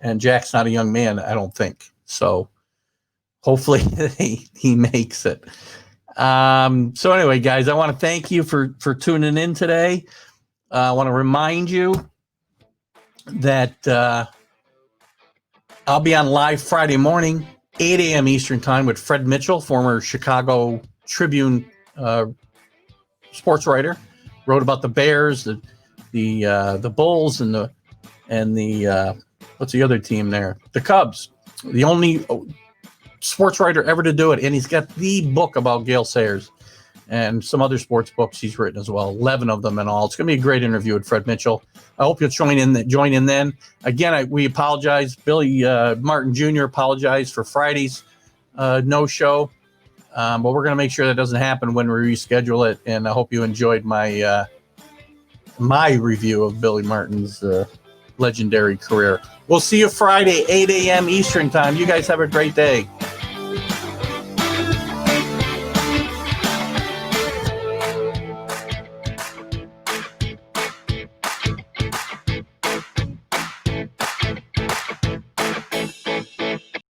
And Jack's not a young man, I don't think. So hopefully he makes it. So anyway, guys, I want to thank you for tuning in today. I want to remind you that I'll be on live Friday morning, 8 a.m. Eastern time with Fred Mitchell, former Chicago Tribune sports writer, wrote about the Bears, the Bulls, and the what's the other team there? The Cubs. The only sports writer ever to do it, and he's got the book about Gale Sayers and some other sports books he's written as well, 11 of them in all. It's going to be a great interview with Fred Mitchell. I hope you'll join in then. Again, we apologize. Billy Martin Jr. apologized for Friday's no show, but we're going to make sure that doesn't happen when we reschedule it, and I hope you enjoyed my review of Billy Martin's legendary career. We'll see you Friday, 8 a.m. Eastern time. You guys have a great day.